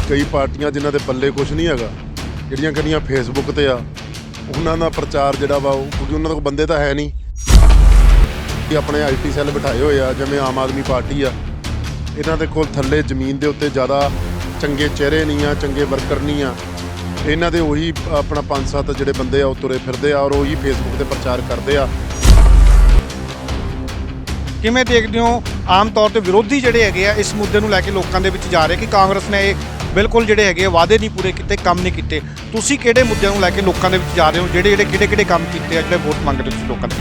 ਕਈ ਪਾਰਟੀਆਂ ਜਿਨ੍ਹਾਂ ਦੇ ਪੱਲੇ ਕੁਝ ਨਹੀਂ ਹੈਗਾ, ਜਿਹੜੀਆਂ ਕਦੀਆਂ ਫੇਸਬੁੱਕ ਤੇ ਆ, ਉਹਨਾਂ ਦਾ ਪ੍ਰਚਾਰ ਜਿਹੜਾ ਵਾ ਉਹ ਕਿਉਂਕਿ ਉਹਨਾਂ ਕੋਲ ਬੰਦੇ ਤਾਂ ਹੈ ਨਹੀਂ ਕਿ ਆਪਣੇ ਆਈਟੀ ਸੈੱਲ ਬਿਠਾਏ ਹੋਏ ਆ, ਜਿਵੇਂ ਆਮ ਆਦਮੀ ਪਾਰਟੀ ਆ, ਇਹਨਾਂ ਦੇ ਕੋਲ ਥੱਲੇ ਜ਼ਮੀਨ ਦੇ ਉੱਤੇ ਜ਼ਿਆਦਾ ਚੰਗੇ ਚਿਹਰੇ ਨਹੀਂ ਆ, ਚੰਗੇ ਵਰਕਰ ਨਹੀਂ ਆ। ਇਹਨਾਂ ਦੇ ਉਹੀ ਆਪਣਾ 5-7 ਜਿਹੜੇ ਬੰਦੇ ਆ ਉਹ ਤੁਰੇ ਫਿਰਦੇ ਆ ਔਰ ਉਹੀ ਫੇਸਬੁੱਕ ਤੇ ਪ੍ਰਚਾਰ ਕਰਦੇ ਆ। ਕਿਵੇਂ ਦੇਖਦੇ ਹੋ ਆਮ ਤੌਰ ਤੇ ਵਿਰੋਧੀ ਜਿਹੜੇ ਹੈਗੇ ਆ ਇਸ ਮੁੱਦੇ ਨੂੰ ਲੈ ਕੇ ਲੋਕਾਂ ਦੇ ਵਿੱਚ ਜਾ ਰਹੇ ਕਿ ਕਾਂਗਰਸ ਨੇ ਇਹ ਬਿਲਕੁਲ ਜਿਹੜੇ ਹੈਗੇ ਵਾਅਦੇ ਨਹੀਂ ਪੂਰੇ ਕੀਤੇ, ਕੰਮ ਨਹੀਂ ਕੀਤੇ। ਤੁਸੀਂ ਕਿਹੜੇ ਮੁੱਦਿਆਂ ਨੂੰ ਲੈ ਕੇ ਲੋਕਾਂ ਦੇ ਵਿੱਚ ਜਾ ਰਹੇ ਹੋ, ਕਿਹੜੇ ਕੰਮ ਕੀਤੇ ਆ ਜਿਹੜੇ ਵੋਟ ਮੰਗਦੇ ਤੁਸੀਂ ਲੋਕਾਂ ਦੇ?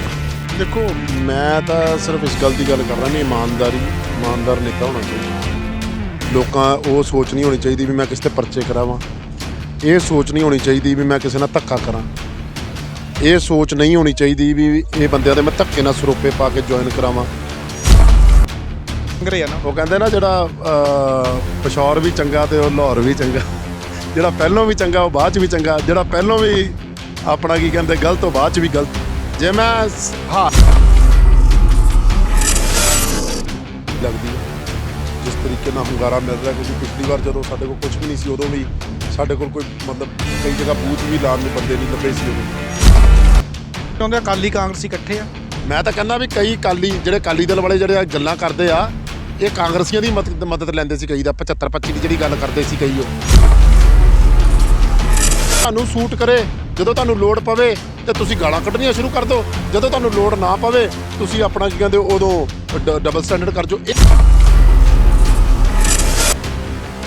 ਦੇਖੋ, ਮੈਂ ਤਾਂ ਸਿਰਫ ਇਸ ਗੱਲ ਦੀ ਗੱਲ ਕਰ ਰਿਹਾ ਨਹੀਂ, ਇਮਾਨਦਾਰ ਨੇਤਾ ਹੋਣਾ ਚਾਹੀਦਾ। ਲੋਕਾਂ ਉਹ ਸੋਚ ਨਹੀਂ ਹੋਣੀ ਚਾਹੀਦੀ ਵੀ ਮੈਂ ਕਿਸੇ ਤੇ ਪਰਚੇ ਕਰਾਵਾਂ, ਇਹ ਸੋਚ ਨਹੀਂ ਹੋਣੀ ਚਾਹੀਦੀ ਵੀ ਮੈਂ ਕਿਸੇ ਨਾਲ ਧੱਕਾ ਕਰਾਂ, ਇਹ ਸੋਚ ਨਹੀਂ ਹੋਣੀ ਚਾਹੀਦੀ ਵੀ ਇਹ ਬੰਦਿਆਂ ਦੇ ਮੈਂ ਧੱਕੇ ਨਾਲ ਸਰੋਪੇ ਪਾ ਕੇ ਜੁਆਇਨ ਕਰਾਵਾਂ। ਉਹ ਕਹਿੰਦੇ ਨਾ ਜਿਹੜਾ ਪਿਸ਼ੌਰ ਵੀ ਚੰਗਾ ਤੇ ਉਹ ਲਾਹੌਰ ਵੀ ਚੰਗਾ, ਜਿਹੜਾ ਪਹਿਲੋਂ ਵੀ ਚੰਗਾ ਉਹ ਬਾਅਦ 'ਚ ਵੀ ਚੰਗਾ, ਜਿਹੜਾ ਪਹਿਲੋਂ ਵੀ ਆਪਣਾ ਕੀ ਕਹਿੰਦੇ ਗਲਤ ਉਹ ਬਾਅਦ 'ਚ ਵੀ ਗਲਤ। ਜੇ ਮੈਂ ਲੱਗਦੀ ਹੈ ਜਿਸ ਤਰੀਕੇ ਨਾਲ ਹੁੰਗਾਰਾ ਮਿਲ ਰਿਹਾ, ਕਿਉਂਕਿ ਪਿਛਲੀ ਵਾਰ ਜਦੋਂ ਸਾਡੇ ਕੋਲ ਕੁਝ ਵੀ ਨਹੀਂ ਸੀ ਉਦੋਂ ਵੀ ਸਾਡੇ ਕੋਲ ਕੋਈ ਮਤਲਬ ਕਈ ਜਗ੍ਹਾ ਬੂਥ ਵੀ ਲਾਉਣ ਨੂੰ ਬੰਦੇ ਨਹੀਂ ਲੱਭੇ ਸੀ ਉਦੋਂ। ਚਾਹੁੰਦੇ ਅਕਾਲੀ ਕਾਂਗਰਸੀ ਇਕੱਠੇ ਆ। ਮੈਂ ਤਾਂ ਕਹਿੰਦਾ ਵੀ ਕਈ ਅਕਾਲੀ ਦਲ ਵਾਲੇ ਜਿਹੜੇ ਗੱਲਾਂ ਕਰਦੇ ਆ, ਇਹ ਕਾਂਗਰਸੀਆਂ ਦੀ ਮਦਦ ਲੈਂਦੇ ਸੀ ਕਈ ਦਾ 75-25 ਦੀ ਜਿਹੜੀ ਗੱਲ ਕਰਦੇ ਸੀ ਕਈ। ਉਹ ਤੁਹਾਨੂੰ ਸੂਟ ਕਰੇ ਜਦੋਂ ਤੁਹਾਨੂੰ ਲੋੜ ਪਵੇ ਤੇ ਤੁਸੀਂ ਗਾਲਾਂ ਕੱਢਣੀਆਂ ਸ਼ੁਰੂ ਕਰ ਦਿਓ, ਜਦੋਂ ਤੁਹਾਨੂੰ ਲੋੜ ਨਾ ਪਵੇ ਤੁਸੀਂ ਆਪਣਾ ਕੀ ਕਹਿੰਦੇ ਉਦੋਂ ਡਬਲ ਸਟੈਂਡਰਡ ਕਰ ਜਾਓ।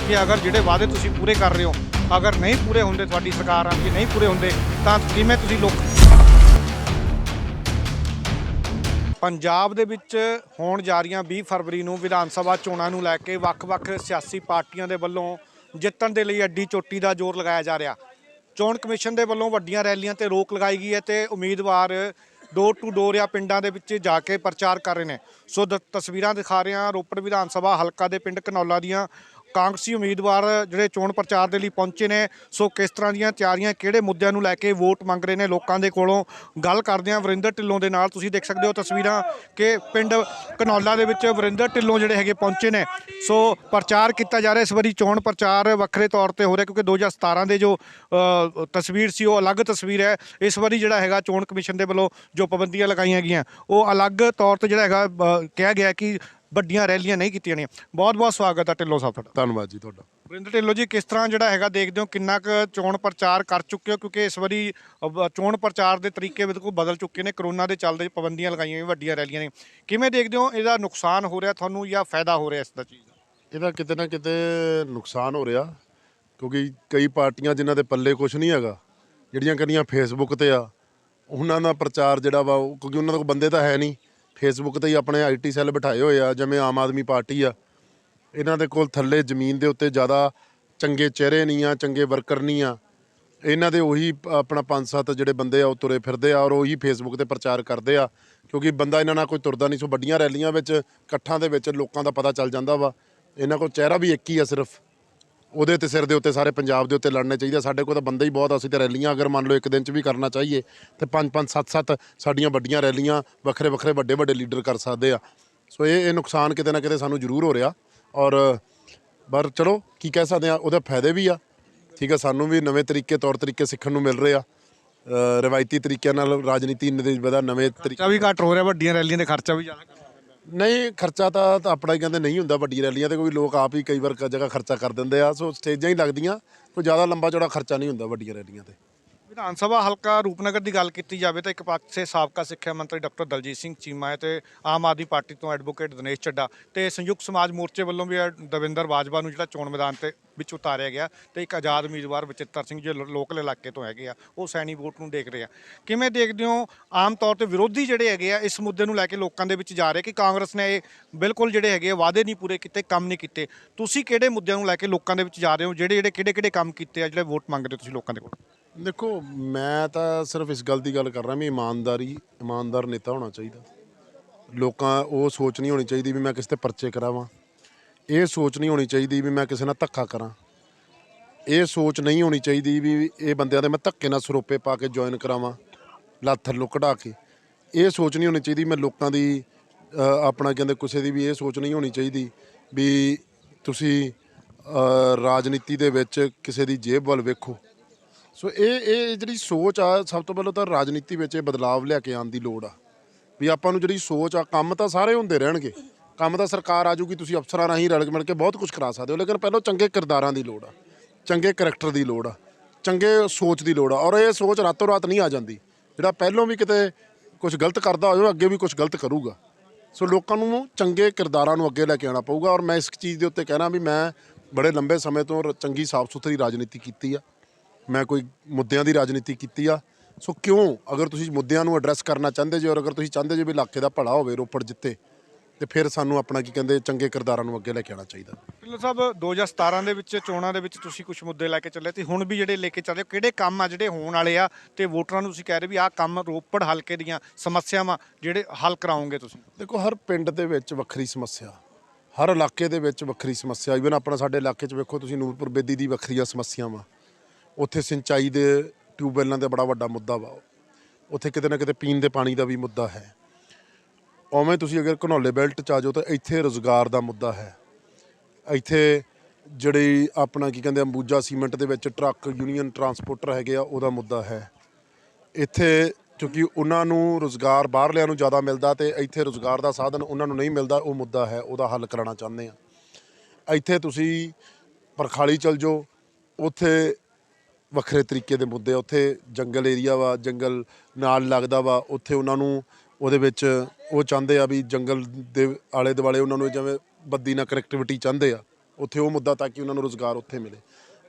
ਕਿ ਅਗਰ ਜਿਹੜੇ ਵਾਅਦੇ ਤੁਸੀਂ ਪੂਰੇ ਕਰ ਰਹੇ ਹੋ ਅਗਰ ਨਹੀਂ ਪੂਰੇ ਹੁੰਦੇ, ਤੁਹਾਡੀ ਸਰਕਾਰ ਆ ਕਿ ਨਹੀਂ ਪੂਰੇ ਹੁੰਦੇ, ਤਾਂ ਕਿਵੇਂ ਤੁਸੀਂ ਪੰਜਾਬ ਦੇ ਵਿੱਚ ਹੋਣ ਜਾ ਰਹੀਆਂ 20 ਫਰਵਰੀ ਨੂੰ ਵਿਧਾਨ ਸਭਾ ਚੋਣਾਂ ਨੂੰ ਲੈ ਕੇ ਵੱਖ-ਵੱਖ ਸਿਆਸੀ ਪਾਰਟੀਆਂ ਦੇ ਵੱਲੋਂ ਜਿੱਤਣ ਦੇ ਲਈ ਅੱਡੀ ਚੋਟੀ ਦਾ ਜ਼ੋਰ ਲਗਾਇਆ ਜਾ ਰਿਹਾ। ਚੋਣ ਕਮਿਸ਼ਨ ਦੇ ਵੱਲੋਂ ਵੱਡੀਆਂ ਰੈਲੀਆਂ ਤੇ ਰੋਕ ਲਗਾਈ ਗਈ ਹੈ ਤੇ ਉਮੀਦਵਾਰ ਡੋਰ ਟੂ ਡੋਰ ਜਾਂ ਪਿੰਡਾਂ ਦੇ ਵਿੱਚ ਜਾ ਕੇ ਪ੍ਰਚਾਰ ਕਰ ਰਹੇ ਨੇ। ਸੋ ਤਸਵੀਰਾਂ ਦਿਖਾ ਰਹੇ ਹਾਂ ਰੋਪੜ ਵਿਧਾਨ ਸਭਾ ਹਲਕਾ ਦੇ ਪਿੰਡ ਘਨੌਲਾ ਦੀਆਂ। ਕਾਂਗਰਸੀ ਉਮੀਦਵਾਰ ਜਿਹੜੇ ਚੋਣ ਪ੍ਰਚਾਰ ਦੇ ਲਈ ਪਹੁੰਚੇ ਨੇ। ਸੋ ਕਿਸ ਤਰ੍ਹਾਂ ਦੀਆਂ ਤਿਆਰੀਆਂ, ਕਿਹੜੇ ਮੁੱਦਿਆਂ ਨੂੰ ਲੈ ਕੇ ਵੋਟ ਮੰਗ ਰਹੇ ਨੇ ਲੋਕਾਂ ਦੇ ਕੋਲੋਂ, ਗੱਲ ਕਰਦੇ ਹਾਂ ਵਰਿੰਦਰ ਢਿੱਲੋਂ ਦੇ ਨਾਲ। ਤੁਸੀਂ ਦੇਖ ਸਕਦੇ ਹੋ ਤਸਵੀਰਾਂ ਕਿ ਪਿੰਡ ਘਨੌਲਾ ਦੇ ਵਿੱਚ ਵਰਿੰਦਰ ਢਿੱਲੋਂ ਜਿਹੜੇ ਹੈਗੇ ਪਹੁੰਚੇ ਨੇ। ਸੋ ਪ੍ਰਚਾਰ ਕੀਤਾ ਜਾ ਰਿਹਾ। ਇਸ ਵਾਰੀ ਚੋਣ ਪ੍ਰਚਾਰ ਵੱਖਰੇ ਤੌਰ ਤੇ ਹੋ ਰਿਹਾ ਕਿਉਂਕਿ 2017 ਦੇ ਜੋ ਤਸਵੀਰ ਸੀ ਉਹ ਅਲੱਗ ਤਸਵੀਰ ਹੈ। ਇਸ ਵਾਰੀ ਜਿਹੜਾ ਹੈਗਾ ਚੋਣ ਕਮਿਸ਼ਨ ਦੇ ਵੱਲੋਂ ਜੋ ਪਾਬੰਦੀਆਂ ਲਗਾਈਆਂ ਗਈਆਂ ਉਹ ਅਲੱਗ ਤੌਰ ਤੇ ਜਿਹੜਾ ਹੈਗਾ ਕਿਹਾ ਗਿਆ ਕਿ ਵੱਡੀਆਂ ਰੈਲੀਆਂ ਨਹੀਂ ਕੀਤੀਆਂ ਨੇ। ਬਹੁਤ ਸਵਾਗਤ ਹੈ ਢਿੱਲੋਂ ਸਾਹਿਬ ਤੁਹਾਡਾ। ਧੰਨਵਾਦ ਜੀ ਤੁਹਾਡਾ। ਵਰਿੰਦਰ ਢਿੱਲੋਂ ਜੀ, ਕਿਸ ਤਰ੍ਹਾਂ ਜਿਹੜਾ ਹੈਗਾ ਦੇਖਦੇ ਹੋ, ਕਿੰਨਾ ਕੁ ਚੋਣ ਪ੍ਰਚਾਰ ਕਰ ਚੁੱਕੇ ਹੋ? ਕਿਉਂਕਿ ਇਸ ਵਾਰੀ ਚੋਣ ਪ੍ਰਚਾਰ ਦੇ ਤਰੀਕੇ ਬਿਲਕੁਲ ਬਦਲ ਚੁੱਕੇ ਨੇ। ਕਰੋਨਾ ਦੇ ਚੱਲਦੇ ਪਾਬੰਦੀਆਂ ਲਗਾਈਆਂ ਗਈਆਂ, ਵੱਡੀਆਂ ਰੈਲੀਆਂ ਨੇ। ਕਿਵੇਂ ਦੇਖਦੇ ਹੋ, ਇਹਦਾ ਨੁਕਸਾਨ ਹੋ ਰਿਹਾ ਤੁਹਾਨੂੰ ਜਾਂ ਫਾਇਦਾ ਹੋ ਰਿਹਾ ਇਸ ਦਾ ਚੀਜ਼ ਦਾ? ਇਹਦਾ ਕਿਤੇ ਨਾ ਕਿਤੇ ਨੁਕਸਾਨ ਹੋ ਰਿਹਾ ਕਿਉਂਕਿ ਕਈ ਪਾਰਟੀਆਂ ਜਿਨ੍ਹਾਂ ਦੇ ਪੱਲੇ ਕੁਝ ਨਹੀਂ ਹੈਗਾ, ਜਿਹੜੀਆਂ ਕਦੀਆਂ ਫੇਸਬੁੱਕ ਤੇ ਆ, ਉਹਨਾਂ ਦਾ ਪ੍ਰਚਾਰ ਜਿਹੜਾ ਵਾ ਉਹ ਕਿਉਂਕਿ ਉਹਨਾਂ ਕੋਲ ਬੰਦੇ ਤਾਂ ਹੈ ਨਹੀਂ, ਫੇਸਬੁੱਕ ਤੇ ਹੀ ਆਪਣੇ ਆਈਟੀ ਸੈੱਲ ਬਿਠਾਏ ਹੋਏ ਆ, ਜਿਵੇਂ ਆਮ ਆਦਮੀ ਪਾਰਟੀ ਆ, ਇਹਨਾਂ ਦੇ ਕੋਲ ਥੱਲੇ ਜ਼ਮੀਨ ਦੇ ਉੱਤੇ ਜ਼ਿਆਦਾ ਚੰਗੇ ਚਿਹਰੇ ਨਹੀਂ ਆ, ਚੰਗੇ ਵਰਕਰ ਨਹੀਂ ਆ। ਇਹਨਾਂ ਦੇ ਉਹੀ ਆਪਣਾ 5-7 ਜਿਹੜੇ ਬੰਦੇ ਆ ਉਹ ਤੁਰੇ ਫਿਰਦੇ ਆ ਔਰ ਉਹੀ ਫੇਸਬੁੱਕ ਤੇ ਪ੍ਰਚਾਰ ਕਰਦੇ ਆ ਕਿਉਂਕਿ ਬੰਦਾ ਇਹਨਾਂ ਨਾਲ ਕੋਈ ਤੁਰਦਾ ਨਹੀਂ। ਸੋ ਵੱਡੀਆਂ ਰੈਲੀਆਂ ਵਿੱਚ, ਇਕੱਠਾਂ ਦੇ ਵਿੱਚ ਲੋਕਾਂ ਦਾ ਪਤਾ ਚੱਲ ਜਾਂਦਾ ਵਾ। ਇਹਨਾਂ ਕੋਲ ਚਿਹਰਾ ਵੀ ਇੱਕ ਹੀ ਆ ਸਿਰਫ, ਉਹਦੇ ਤੇ ਸਿਰ ਦੇ ਉੱਤੇ ਸਾਰੇ ਪੰਜਾਬ ਦੇ ਉੱਤੇ ਲੜਨੇ ਚਾਹੀਦਾ। ਸਾਡੇ ਕੋਲ ਤਾਂ ਬੰਦਾ ਹੀ ਬਹੁਤ, ਅਸੀਂ ਤਾਂ ਰੈਲੀਆਂ ਅਗਰ ਮੰਨ ਲਓ ਇੱਕ ਦਿਨ 'ਚ ਵੀ ਕਰਨਾ ਚਾਹੀਏ ਤੇ 5-5 7-7 ਸਾਡੀਆਂ ਵੱਡੀਆਂ ਰੈਲੀਆਂ ਵੱਖਰੇ ਵੱਡੇ ਲੀਡਰ ਕਰ ਸਕਦੇ ਆ। ਸੋ ਇਹ ਨੁਕਸਾਨ ਕਿਤੇ ਨਾ ਕਿਤੇ ਸਾਨੂੰ ਜ਼ਰੂਰ ਹੋ ਰਿਹਾ ਔਰ ਪਰ ਚਲੋ ਕੀ ਕਹਿ ਸਕਦੇ ਆ, ਉਹਦੇ ਫਾਇਦੇ ਵੀ ਆ। ਠੀਕ ਆ, ਸਾਨੂੰ ਵੀ ਨਵੇਂ ਤੌਰ ਤਰੀਕੇ ਸਿੱਖਣ ਨੂੰ ਮਿਲ ਰਹੇ ਆ। ਰਵਾਇਤੀ ਤਰੀਕਿਆਂ ਨਾਲ ਰਾਜਨੀਤੀ ਦੇ ਬਦਾ ਨਵੇਂ ਤਰੀਕੇ ਵੀ ਘੱਟ ਹੋ ਰਿਹਾ, ਵੱਡੀਆਂ ਰੈਲੀਆਂ ਦੇ ਖਰਚਾ ਵੀ ਜ਼ਿਆਦਾ ਨਹੀਂ। ਖਰਚਾ ਤਾਂ ਆਪਣਾ ਹੀ ਕਹਿੰਦੇ ਨਹੀਂ ਹੁੰਦਾ ਵੱਡੀਆਂ ਰੈਲੀਆਂ ਤੇ, ਕੋਈ ਲੋਕ ਆਪ ਹੀ ਕਈ ਵਾਰ ਜਗ੍ਹਾ ਖਰਚਾ ਕਰ ਦਿੰਦੇ ਆ। ਸੋ ਸਟੇਜਾਂ ਹੀ ਲੱਗਦੀਆਂ, ਕੋਈ ਜ਼ਿਆਦਾ ਲੰਬਾ ਚੌੜਾ ਖਰਚਾ ਨਹੀਂ ਹੁੰਦਾ ਵੱਡੀਆਂ ਰੈਲੀਆਂ ਤੇ। ਵਿਧਾਨ ਸਭਾ ਹਲਕਾ ਰੂਪਨਗਰ ਦੀ ਗੱਲ ਕੀਤੀ ਜਾਵੇ ਤਾਂ ਇੱਕ ਪਾਸੇ ਸਾਬਕਾ ਸਿੱਖਿਆ ਮੰਤਰੀ ਡਾਕਟਰ ਦਲਜੀਤ ਸਿੰਘ ਚੀਮਾ ਹੈ ਤੇ ਆਮ ਆਦਮੀ ਪਾਰਟੀ ਤੋਂ ਐਡਵੋਕੇਟ ਦਿਨੇਸ਼ ਚੱਡਾ ਤੇ ਸੰਯੁਕਤ ਸਮਾਜ ਮੋਰਚੇ ਵੱਲੋਂ ਵੀ ਦਵਿੰਦਰ ਬਾਜਵਾ ਨੂੰ ਜਿਹੜਾ ਚੋਣ ਮੈਦਾਨ ਤੇ ਵਿੱਚ ਉਤਾਰਿਆ ਗਿਆ ਤੇ ਇੱਕ ਆਜ਼ਾਦ ਉਮੀਦਵਾਰ ਬਚਿੱਤਰ ਸਿੰਘ ਜੋ ਲੋਕਲ ਇਲਾਕੇ ਤੋਂ ਹੈਗੇ ਆ, ਉਹ ਸੈਣੀ ਵੋਟ ਨੂੰ ਦੇਖ ਰਹੇ ਆ। ਕਿਵੇਂ ਦੇਖਦੇ ਹੋ ਆਮ ਤੌਰ ਤੇ ਵਿਰੋਧੀ ਜਿਹੜੇ ਹੈਗੇ ਆ ਇਸ ਮੁੱਦੇ ਨੂੰ ਲੈ ਕੇ ਲੋਕਾਂ ਦੇ ਵਿੱਚ ਜਾ ਰਹੇ ਕਿ ਕਾਂਗਰਸ ਨੇ ਇਹ ਬਿਲਕੁਲ ਜਿਹੜੇ ਹੈਗੇ ਆ ਵਾਅਦੇ ਨਹੀਂ ਪੂਰੇ ਕੀਤੇ, ਕੰਮ ਨਹੀਂ ਕੀਤੇ? ਤੁਸੀਂ ਕਿਹੜੇ ਮੁੱਦਿਆਂ ਨੂੰ ਲੈ ਕੇ ਲੋਕਾਂ ਦੇ ਵਿੱਚ ਜਾ ਰਹੇ ਹੋ, ਕਿਹੜੇ ਕੰਮ ਕੀਤੇ ਆ ਜਿਹੜੇ ਵੋਟ ਮੰਗਦੇ ਤੁਸੀਂ ਲੋਕਾਂ ਦੇ ਕੋਲ? ਦੇਖੋ, ਮੈਂ ਤਾਂ ਸਿਰਫ ਇਸ ਗੱਲ ਦੀ ਗੱਲ ਕਰ ਰਿਹਾ ਵੀ ਇਮਾਨਦਾਰ ਨੇਤਾ ਹੋਣਾ ਚਾਹੀਦਾ। ਲੋਕਾਂ ਉਹ ਸੋਚ ਨਹੀਂ ਹੋਣੀ ਚਾਹੀਦੀ ਵੀ ਮੈਂ ਕਿਸੇ ਤੇ ਪਰਚੇ ਕਰਾਵਾਂ, ਇਹ ਸੋਚ ਨਹੀਂ ਹੋਣੀ ਚਾਹੀਦੀ ਵੀ ਮੈਂ ਕਿਸੇ ਨਾਲ ਧੱਕਾ ਕਰਾਂ, ਇਹ ਸੋਚ ਨਹੀਂ ਹੋਣੀ ਚਾਹੀਦੀ ਵੀ ਇਹ ਬੰਦਿਆਂ ਦੇ ਮੈਂ ਧੱਕੇ ਨਾਲ ਸਰੋਪੇ ਪਾ ਕੇ ਜੁਆਇਨ ਕਰਾਵਾਂ, ਲੱਤ ਥੱਲੋਂ ਕਢਾ ਕੇ। ਇਹ ਸੋਚ ਨਹੀਂ ਹੋਣੀ ਚਾਹੀਦੀ ਮੈਂ ਲੋਕਾਂ ਦੀ ਆਪਣਾ ਕਹਿੰਦੇ ਕਿਸੇ ਦੀ ਵੀ ਇਹ ਸੋਚ ਨਹੀਂ ਹੋਣੀ ਚਾਹੀਦੀ ਵੀ ਤੁਸੀਂ ਰਾਜਨੀਤੀ ਦੇ ਵਿੱਚ ਕਿਸੇ ਦੀ ਜੇਬ ਵੱਲ ਵੇਖੋ। ਸੋ ਇਹ ਜਿਹੜੀ ਸੋਚ ਆ, ਸਭ ਤੋਂ ਪਹਿਲਾਂ ਤਾਂ ਰਾਜਨੀਤੀ ਵਿੱਚ ਇਹ ਬਦਲਾਵ ਲਿਆ ਕੇ ਆਉਣ ਦੀ ਲੋੜ ਆ ਵੀ ਆਪਾਂ ਨੂੰ ਜਿਹੜੀ ਸੋਚ ਆ, ਕੰਮ ਤਾਂ ਸਾਰੇ ਹੁੰਦੇ ਰਹਿਣਗੇ, ਕੰਮ ਤਾਂ ਸਰਕਾਰ ਆ ਜੂਗੀ, ਤੁਸੀਂ ਅਫਸਰਾਂ ਰਾਹੀਂ ਰਲ ਮਿਲ ਕੇ ਬਹੁਤ ਕੁਝ ਕਰਾ ਸਕਦੇ ਹੋ, ਲੇਕਿਨ ਪਹਿਲਾਂ ਚੰਗੇ ਕਿਰਦਾਰਾਂ ਦੀ ਲੋੜ ਆ, ਚੰਗੇ ਕਰੈਕਟਰ ਦੀ ਲੋੜ ਆ, ਚੰਗੇ ਸੋਚ ਦੀ ਲੋੜ ਆ। ਔਰ ਇਹ ਸੋਚ ਰਾਤੋਂ ਰਾਤ ਨਹੀਂ ਆ ਜਾਂਦੀ। ਜਿਹੜਾ ਪਹਿਲਾਂ ਵੀ ਕਿਤੇ ਕੁਝ ਗਲਤ ਕਰਦਾ ਹੋਵੇ, ਅੱਗੇ ਵੀ ਕੁਝ ਗਲਤ ਕਰੂਗਾ। ਸੋ ਲੋਕਾਂ ਨੂੰ ਚੰਗੇ ਕਿਰਦਾਰਾਂ ਨੂੰ ਅੱਗੇ ਲੈ ਕੇ ਆਉਣਾ ਪਊਗਾ। ਔਰ ਮੈਂ ਇਸ ਚੀਜ਼ ਦੇ ਉੱਤੇ ਕਹਿਣਾ ਵੀ ਮੈਂ ਬੜੇ ਲੰਬੇ ਸਮੇਂ ਤੋਂ ਚੰਗੀ ਸਾਫ਼ ਸੁਥਰੀ ਰਾਜਨੀਤੀ ਕੀਤੀ ਆ, ਮੈਂ ਕੋਈ ਮੁੱਦਿਆਂ ਦੀ ਰਾਜਨੀਤੀ ਕੀਤੀ ਆ। ਸੋ ਕਿਉਂ, ਅਗਰ ਤੁਸੀਂ ਮੁੱਦਿਆਂ ਨੂੰ ਐਡਰੈਸ ਕਰਨਾ ਚਾਹੁੰਦੇ ਜੇ, ਔਰ ਅਗਰ ਤੁਸੀਂ ਚਾਹੁੰਦੇ ਜੇ ਵੀ ਇਲਾਕੇ ਦਾ ਭਲਾ ਹੋਵੇ, ਰੋਪੜ ਜਿੱਤੇ, ਤੇ ਫਿਰ ਸਾਨੂੰ ਆਪਣਾ ਕੀ ਕਹਿੰਦੇ ਚੰਗੇ ਕਿਰਦਾਰਾਂ ਨੂੰ ਅੱਗੇ ਲੈ ਕੇ ਆਉਣਾ ਚਾਹੀਦਾ। ਢਿੱਲੋਂ ਸਾਹਿਬ 2017 ਦੇ ਵਿੱਚ ਚੋਣਾਂ ਦੇ ਵਿੱਚ ਤੁਸੀਂ ਕੁਝ ਮੁੱਦੇ ਲੈ ਕੇ ਚੱਲੇ ਤੇ ਹੁਣ ਵੀ ਜਿਹੜੇ ਲੈ ਕੇ ਚੱਲ ਰਹੇ ਹੋ, ਕਿਹੜੇ ਕੰਮ ਆ ਜਿਹੜੇ ਹੋਣ ਵਾਲੇ ਆ ਤੇ ਵੋਟਰਾਂ ਨੂੰ ਤੁਸੀਂ ਕਹਿ ਰਹੇ ਵੀ ਆਹ ਕੰਮ ਰੋਪੜ ਹਲਕੇ ਦੀਆਂ ਸਮੱਸਿਆਵਾਂ ਜਿਹੜੇ ਹੱਲ ਕਰਾਓਗੇ ਤੁਸੀਂ? ਦੇਖੋ, ਹਰ ਪਿੰਡ ਦੇ ਵਿੱਚ ਵੱਖਰੀ ਸਮੱਸਿਆ, ਹਰ ਇਲਾਕੇ ਦੇ ਵਿੱਚ ਵੱਖਰੀ ਸਮੱਸਿਆ। ਈਵਨ ਆਪਣਾ ਸਾਡੇ ਇਲਾਕੇ 'ਚ ਵੇਖੋ ਤੁਸੀਂ, ਨੂਰਪੁਰ ਬੇਦੀ ਦੀ ਵੱਖਰੀਆਂ ਸਮੱਸਿਆਵਾਂ, ਉੱਥੇ ਸਿੰਚਾਈ ਦੇ ਟਿਊਬਵੈੱਲਾਂ ਦਾ ਬੜਾ ਵੱਡਾ ਮੁੱਦਾ ਵਾ, ਉੱਥੇ ਕਿਤੇ ਨਾ ਕਿਤੇ ਪੀਣ ਦੇ ਪਾਣੀ ਦਾ ਵੀ ਮੁੱਦਾ ਹੈ। ਉਵੇਂ ਤੁਸੀਂ ਅਗਰ ਘਨੌਲੇ ਬੈਲਟ 'ਚ ਆ ਜਾਓ ਤਾਂ ਇੱਥੇ ਰੁਜ਼ਗਾਰ ਦਾ ਮੁੱਦਾ ਹੈ। ਇੱਥੇ ਜਿਹੜੀ ਆਪਣਾ ਕੀ ਕਹਿੰਦੇ ਅੰਬੂਜਾ ਸੀਮੈਂਟ ਦੇ ਵਿੱਚ ਟਰੱਕ ਯੂਨੀਅਨ ਟਰਾਂਸਪੋਰਟਰ ਹੈਗੇ ਆ, ਉਹਦਾ ਮੁੱਦਾ ਹੈ। ਇੱਥੇ ਕਿਉਂਕਿ ਉਹਨਾਂ ਨੂੰ ਰੁਜ਼ਗਾਰ ਬਾਹਰਲਿਆਂ ਨੂੰ ਜ਼ਿਆਦਾ ਮਿਲਦਾ ਤੇ ਇੱਥੇ ਰੁਜ਼ਗਾਰ ਦਾ ਸਾਧਨ ਉਹਨਾਂ ਨੂੰ ਨਹੀਂ ਮਿਲਦਾ, ਉਹ ਮੁੱਦਾ ਹੈ, ਉਹਦਾ ਹੱਲ ਕਰਾਉਣਾ ਚਾਹੁੰਦੇ ਆ। ਇੱਥੇ ਤੁਸੀਂ ਪਰਖਾਲੀ ਚਲ ਜਾਓ, ਉੱਥੇ ਵੱਖਰੇ ਤਰੀਕੇ ਦੇ ਮੁੱਦੇ, ਉੱਥੇ ਜੰਗਲ ਏਰੀਆ ਵਾ, ਜੰਗਲ ਨਾਲ ਲੱਗਦਾ ਵਾ, ਉੱਥੇ ਉਹਨਾਂ ਨੂੰ ਉਹਦੇ ਵਿੱਚ ਉਹ ਚਾਹੁੰਦੇ ਆ ਵੀ ਜੰਗਲ ਦੇ ਆਲੇ ਦੁਆਲੇ ਉਹਨਾਂ ਨੂੰ ਜਿਵੇਂ ਬੱਦੀ ਨਾਲ ਕਨੈਕਟੀਵਿਟੀ ਚਾਹੁੰਦੇ ਆ, ਉੱਥੇ ਉਹ ਮੁੱਦਾ ਤਾਂ ਕਿ ਉਹਨਾਂ ਨੂੰ ਰੁਜ਼ਗਾਰ ਉੱਥੇ ਮਿਲੇ।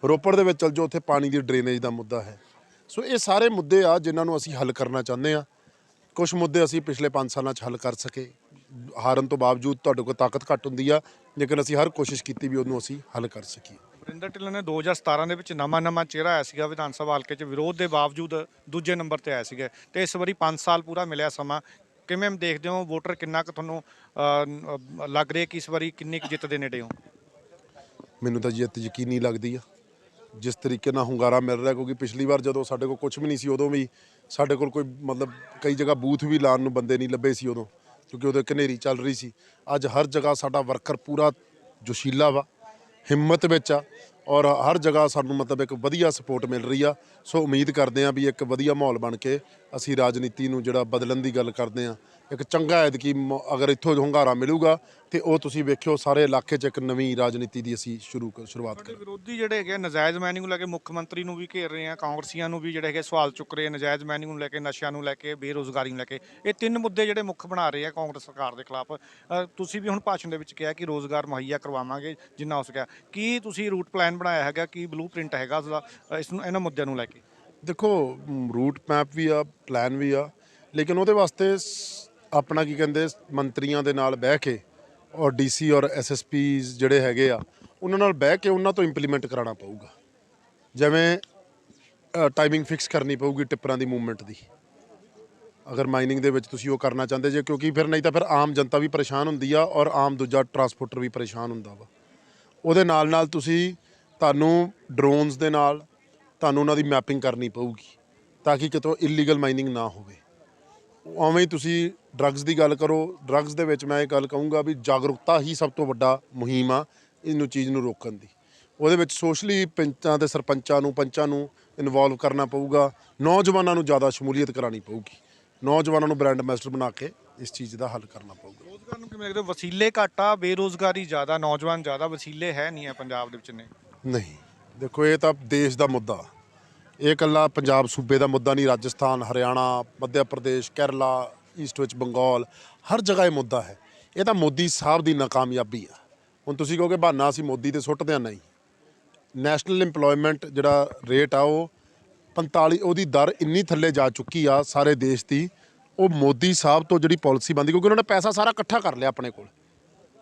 ਰੋਪੜ ਦੇ ਵਿੱਚ ਚਲ ਜਾਓ, ਉੱਥੇ ਪਾਣੀ ਦੀ ਡਰੇਨੇਜ ਦਾ ਮੁੱਦਾ ਹੈ। ਸੋ ਇਹ ਸਾਰੇ ਮੁੱਦੇ ਆ ਜਿਨ੍ਹਾਂ ਨੂੰ ਅਸੀਂ ਹੱਲ ਕਰਨਾ ਚਾਹੁੰਦੇ ਆ। ਕੁਝ ਮੁੱਦੇ ਅਸੀਂ ਪਿਛਲੇ 5 ਸਾਲਾਂ 'ਚ ਹੱਲ ਕਰ ਸਕੇ, ਹਾਰਨ ਤੋਂ ਬਾਵਜੂਦ ਤੁਹਾਡੇ ਕੋਲ ਤਾਕਤ ਘੱਟ ਹੁੰਦੀ ਆ, ਲੇਕਿਨ ਅਸੀਂ ਹਰ ਕੋਸ਼ਿਸ਼ ਕੀਤੀ ਵੀ ਉਹਨੂੰ ਅਸੀਂ ਹੱਲ ਕਰ ਸਕੀਏ। ਵਰਿੰਦਰ ਢਿੱਲੋਂ ਨੇ 2017 ਦੇ ਵਿੱਚ ਨਵਾਂ ਚਿਹਰਾ ਆਇਆ ਸੀਗਾ ਵਿਧਾਨ ਸਭਾ ਹਲਕੇ 'ਚ, ਵਿਰੋਧ ਦੇ ਬਾਵਜੂਦ ਦੂਜੇ ਨੰਬਰ ਤੇ ਆਇਆ ਸੀਗਾ ਤੇ ਇਸ ਵਾਰੀ 5 ਸਾਲ ਪੂਰਾ ਮਿਲਿਆ ਸਮਾਂ। ਕਿਵੇਂ ਦੇਖਦੇ ਹੋ, ਵੋਟਰ ਕਿੰਨਾ ਕੁ ਤੁਹਾਨੂੰ ਲੱਗ ਰਿਹਾ ਕਿ ਇਸ ਵਾਰੀ ਕਿੰਨੀ ਕੁ ਜਿੱਤ ਦੇ ਨੇੜੇ ਹੋ? ਮੈਨੂੰ ਤਾਂ ਜਿੱਤ ਯਕੀਨੀ ਲੱਗਦੀ ਆ, ਜਿਸ ਤਰੀਕੇ ਨਾਲ ਹੁੰਗਾਰਾ ਮਿਲ ਰਿਹਾ। ਕਿਉਂਕਿ ਪਿਛਲੀ ਵਾਰ ਜਦੋਂ ਸਾਡੇ ਕੋਲ ਕੁਝ ਵੀ ਨਹੀਂ ਸੀ, ਉਦੋਂ ਵੀ ਸਾਡੇ ਕੋਲ ਕੋਈ ਮਤਲਬ ਕਈ ਜਗ੍ਹਾ ਬੂਥ ਵੀ ਲਾਉਣ ਨੂੰ ਬੰਦੇ ਨਹੀਂ ਲੱਭੇ ਸੀ ਉਦੋਂ, ਕਿਉਂਕਿ ਉਦੋਂ ਘਨੇਰੀ ਚੱਲ ਰਹੀ ਸੀ। ਅੱਜ ਹਰ ਜਗ੍ਹਾ ਸਾਡਾ ਵਰਕਰ ਪੂਰਾ ਜੋਸ਼ੀਲਾ ਵਾ, ਹਿੰਮਤ ਵਿੱਚ ਆ, ਔਰ ਹਰ ਜਗ੍ਹਾ ਸਾਨੂੰ ਮਤਲਬ ਇੱਕ ਵਧੀਆ ਸਪੋਰਟ ਮਿਲ ਰਹੀ ਆ। ਸੋ ਉਮੀਦ ਕਰਦੇ ਹਾਂ ਵੀ ਇੱਕ ਵਧੀਆ ਮਾਹੌਲ ਬਣ ਕੇ ਅਸੀਂ ਰਾਜਨੀਤੀ ਨੂੰ ਜਿਹੜਾ ਬਦਲਣ ਦੀ ਗੱਲ ਕਰਦੇ ਹਾਂ, ਇੱਕ ਚੰਗਾ ਐਤਕੀ ਅਗਰ ਇੱਥੋਂ ਹੁੰਗਾਰਾ ਮਿਲੂਗਾ ਤੇ ਉਹ ਤੁਸੀਂ ਵੇਖਿਓ ਸਾਰੇ ਇਲਾਕੇ 'ਚ ਇੱਕ ਨਵੀਂ ਰਾਜਨੀਤੀ ਦੀ ਅਸੀਂ ਸ਼ੁਰੂਆਤ ਕਰਾਂਗੇ। ਵਿਰੋਧੀ ਜਿਹੜੇ ਹੈਗੇ ਨਜਾਇਜ਼ ਮਾਈਨਿੰਗ ਨੂੰ ਲੈ ਕੇ ਮੁੱਖ ਮੰਤਰੀ ਨੂੰ ਵੀ ਘੇਰ ਰਹੇ ਆ, ਕਾਂਗਰਸੀਆਂ ਨੂੰ ਵੀ ਜਿਹੜੇ ਹੈਗੇ ਸਵਾਲ ਚੁੱਕ ਰਹੇ, ਨਜਾਇਜ਼ ਮਾਈਨਿੰਗ ਨੂੰ ਲੈ ਕੇ, ਨਸ਼ਿਆਂ ਨੂੰ ਲੈ ਕੇ, ਬੇਰੁਜ਼ਗਾਰੀ ਨੂੰ ਲੈ ਕੇ। ਇਹ 3 ਮੁੱਦੇ ਜਿਹੜੇ ਮੁੱਖ ਬਣਾ ਰਹੇ ਆ ਕਾਂਗਰਸ ਸਰਕਾਰ ਦੇ ਖਿਲਾਫ। ਤੁਸੀਂ ਵੀ ਹੁਣ ਭਾਸ਼ਣ ਦੇ ਵਿੱਚ ਕਿਹਾ ਕਿ ਰੋਜ਼ਗਾਰ ਮੁਹੱਈਆ ਕਰਵਾਵਾਂਗੇ ਜਿੰਨਾ ਹੋ ਸਕਿਆ। ਕੀ ਤੁਸੀਂ ਰੂਟ ਪਲਾਨ ਬਣਾਇਆ ਹੈਗਾ, ਕੀ ਬਲੂ ਪ੍ਰਿੰਟ ਹੈਗਾ ਉਸਦਾ ਇਸ ਨੂੰ, ਇਹਨਾਂ ਮੁੱਦਿਆਂ ਨੂੰ ਲੈ ਕੇ? ਦੇਖੋ, ਰੂਟ ਮੈਪ ਵੀ ਆ, ਪਲਾਨ ਵੀ ਆ, ਲੇਕਿਨ ਉਹਦੇ ਵਾਸਤੇ ਆਪਣਾ ਕੀ ਕਹਿੰਦੇ ਮੰਤਰੀਆਂ ਦੇ ਨਾਲ ਬਹਿ ਕੇ ਔਰ ਡੀਸੀ ਔਰ ਐਸਐਸਪੀਜ਼ ਜਿਹੜੇ ਹੈਗੇ ਆ ਉਹਨਾਂ ਨਾਲ ਬਹਿ ਕੇ ਉਹਨਾਂ ਤੋਂ ਇੰਪਲੀਮੈਂਟ ਕਰਾਉਣਾ ਪਊਗਾ। ਜਿਵੇਂ ਟਾਈਮਿੰਗ ਫਿਕਸ ਕਰਨੀ ਪਊਗੀ ਟਿੱਪਰਾਂ ਦੀ ਮੂਵਮੈਂਟ ਦੀ, ਅਗਰ ਮਾਈਨਿੰਗ ਦੇ ਵਿੱਚ ਤੁਸੀਂ ਉਹ ਕਰਨਾ ਚਾਹੁੰਦੇ ਜੇ, ਕਿਉਂਕਿ ਫਿਰ ਨਹੀਂ ਤਾਂ ਫਿਰ ਆਮ ਜਨਤਾ ਵੀ ਪਰੇਸ਼ਾਨ ਹੁੰਦੀ ਆ ਔਰ ਆਮ ਦੂਜਾ ਟਰਾਂਸਪੋਰਟਰ ਵੀ ਪਰੇਸ਼ਾਨ ਹੁੰਦਾ ਵਾ। ਉਹਦੇ ਨਾਲ ਤੁਹਾਨੂੰ ਡਰੋਨਸ ਦੇ ਨਾਲ ਤੁਹਾਨੂੰ ਉਹਨਾਂ ਦੀ ਮੈਪਿੰਗ ਕਰਨੀ ਪਊਗੀ ਤਾਂ ਕਿ ਕਿਤੋਂ ਇਲੀਗਲ ਮਾਈਨਿੰਗ ਨਾ ਹੋਵੇ। ਉਵੇਂ ਹੀ ਤੁਸੀਂ ਡਰੱਗਸ ਦੀ ਗੱਲ ਕਰੋ, ਡਰੱਗਸ ਦੇ ਵਿੱਚ ਮੈਂ ਇਹ ਗੱਲ ਕਹੂੰਗਾ ਵੀ ਜਾਗਰੂਕਤਾ ਹੀ ਸਭ ਤੋਂ ਵੱਡਾ ਮੁਹਿੰਮ ਆ ਇਹਨੂੰ ਚੀਜ਼ ਨੂੰ ਰੋਕਣ ਦੀ। ਉਹਦੇ ਵਿੱਚ ਸੋਸ਼ਲੀ ਪੰਚਾਂ ਤੇ ਸਰਪੰਚਾਂ ਨੂੰ, ਪੰਚਾਂ ਨੂੰ ਇਨਵੋਲਵ ਕਰਨਾ ਪਊਗਾ, ਨੌਜਵਾਨਾਂ ਨੂੰ ਜ਼ਿਆਦਾ ਸ਼ਮੂਲੀਅਤ ਕਰਾਉਣੀ ਪਊਗੀ, ਨੌਜਵਾਨਾਂ ਨੂੰ ਬ੍ਰਾਂਡ ਐਂਬੈਸਡਰ ਬਣਾ ਕੇ ਇਸ ਚੀਜ਼ ਦਾ ਹੱਲ ਕਰਨਾ ਪਊਗਾ। ਰੋਜ਼ਗਾਰ ਨੂੰ ਕਿਵੇਂ ਦੇਖਦੇ ਹੋ? ਵਸੀਲੇ ਘੱਟ ਆ, ਬੇਰੁਜ਼ਗਾਰੀ ਜ਼ਿਆਦਾ, ਨੌਜਵਾਨ ਜ਼ਿਆਦਾ, ਵਸੀਲੇ ਹੈ ਨਹੀਂ ਆ ਪੰਜਾਬ ਦੇ ਵਿੱਚ ਨੇ? ਨਹੀਂ, ਦੇਖੋ ਇਹ ਤਾਂ ਦੇਸ਼ ਦਾ ਮੁੱਦਾ, ਇਹ ਇਕੱਲਾ ਪੰਜਾਬ ਸੂਬੇ ਦਾ ਮੁੱਦਾ ਨਹੀਂ। ਰਾਜਸਥਾਨ, ਹਰਿਆਣਾ, ਮੱਧ ਪ੍ਰਦੇਸ਼, ਕੇਰਲਾ, ਈਸਟ ਵਿੱਚ ਬੰਗਾਲ, ਹਰ ਜਗ੍ਹਾ ਇਹ ਮੁੱਦਾ ਹੈ। ਇਹ ਤਾਂ ਮੋਦੀ ਸਾਹਿਬ ਦੀ ਨਾਕਾਮਯਾਬੀ ਆ। ਹੁਣ ਤੁਸੀਂ ਕਹੋਗੇ ਬਹਾਨਾ ਅਸੀਂ ਮੋਦੀ ਤੇ ਸੁੱਟਦੇ ਹਾਂ, ਨਹੀਂ। ਨੈਸ਼ਨਲ ਇੰਪਲੋਇਮੈਂਟ ਜਿਹੜਾ ਰੇਟ ਆ ਉਹ 45, ਉਹਦੀ ਦਰ ਇੰਨੀ ਥੱਲੇ ਜਾ ਚੁੱਕੀ ਆ ਸਾਰੇ ਦੇਸ਼ ਦੀ। ਉਹ ਮੋਦੀ ਸਾਹਿਬ ਤੋਂ ਜਿਹੜੀ ਪਾਲਿਸੀ ਬਣਦੀ, ਕਿਉਂਕਿ ਉਹਨਾਂ ਨੇ ਪੈਸਾ ਸਾਰਾ ਇਕੱਠਾ ਕਰ ਲਿਆ ਆਪਣੇ ਕੋਲ।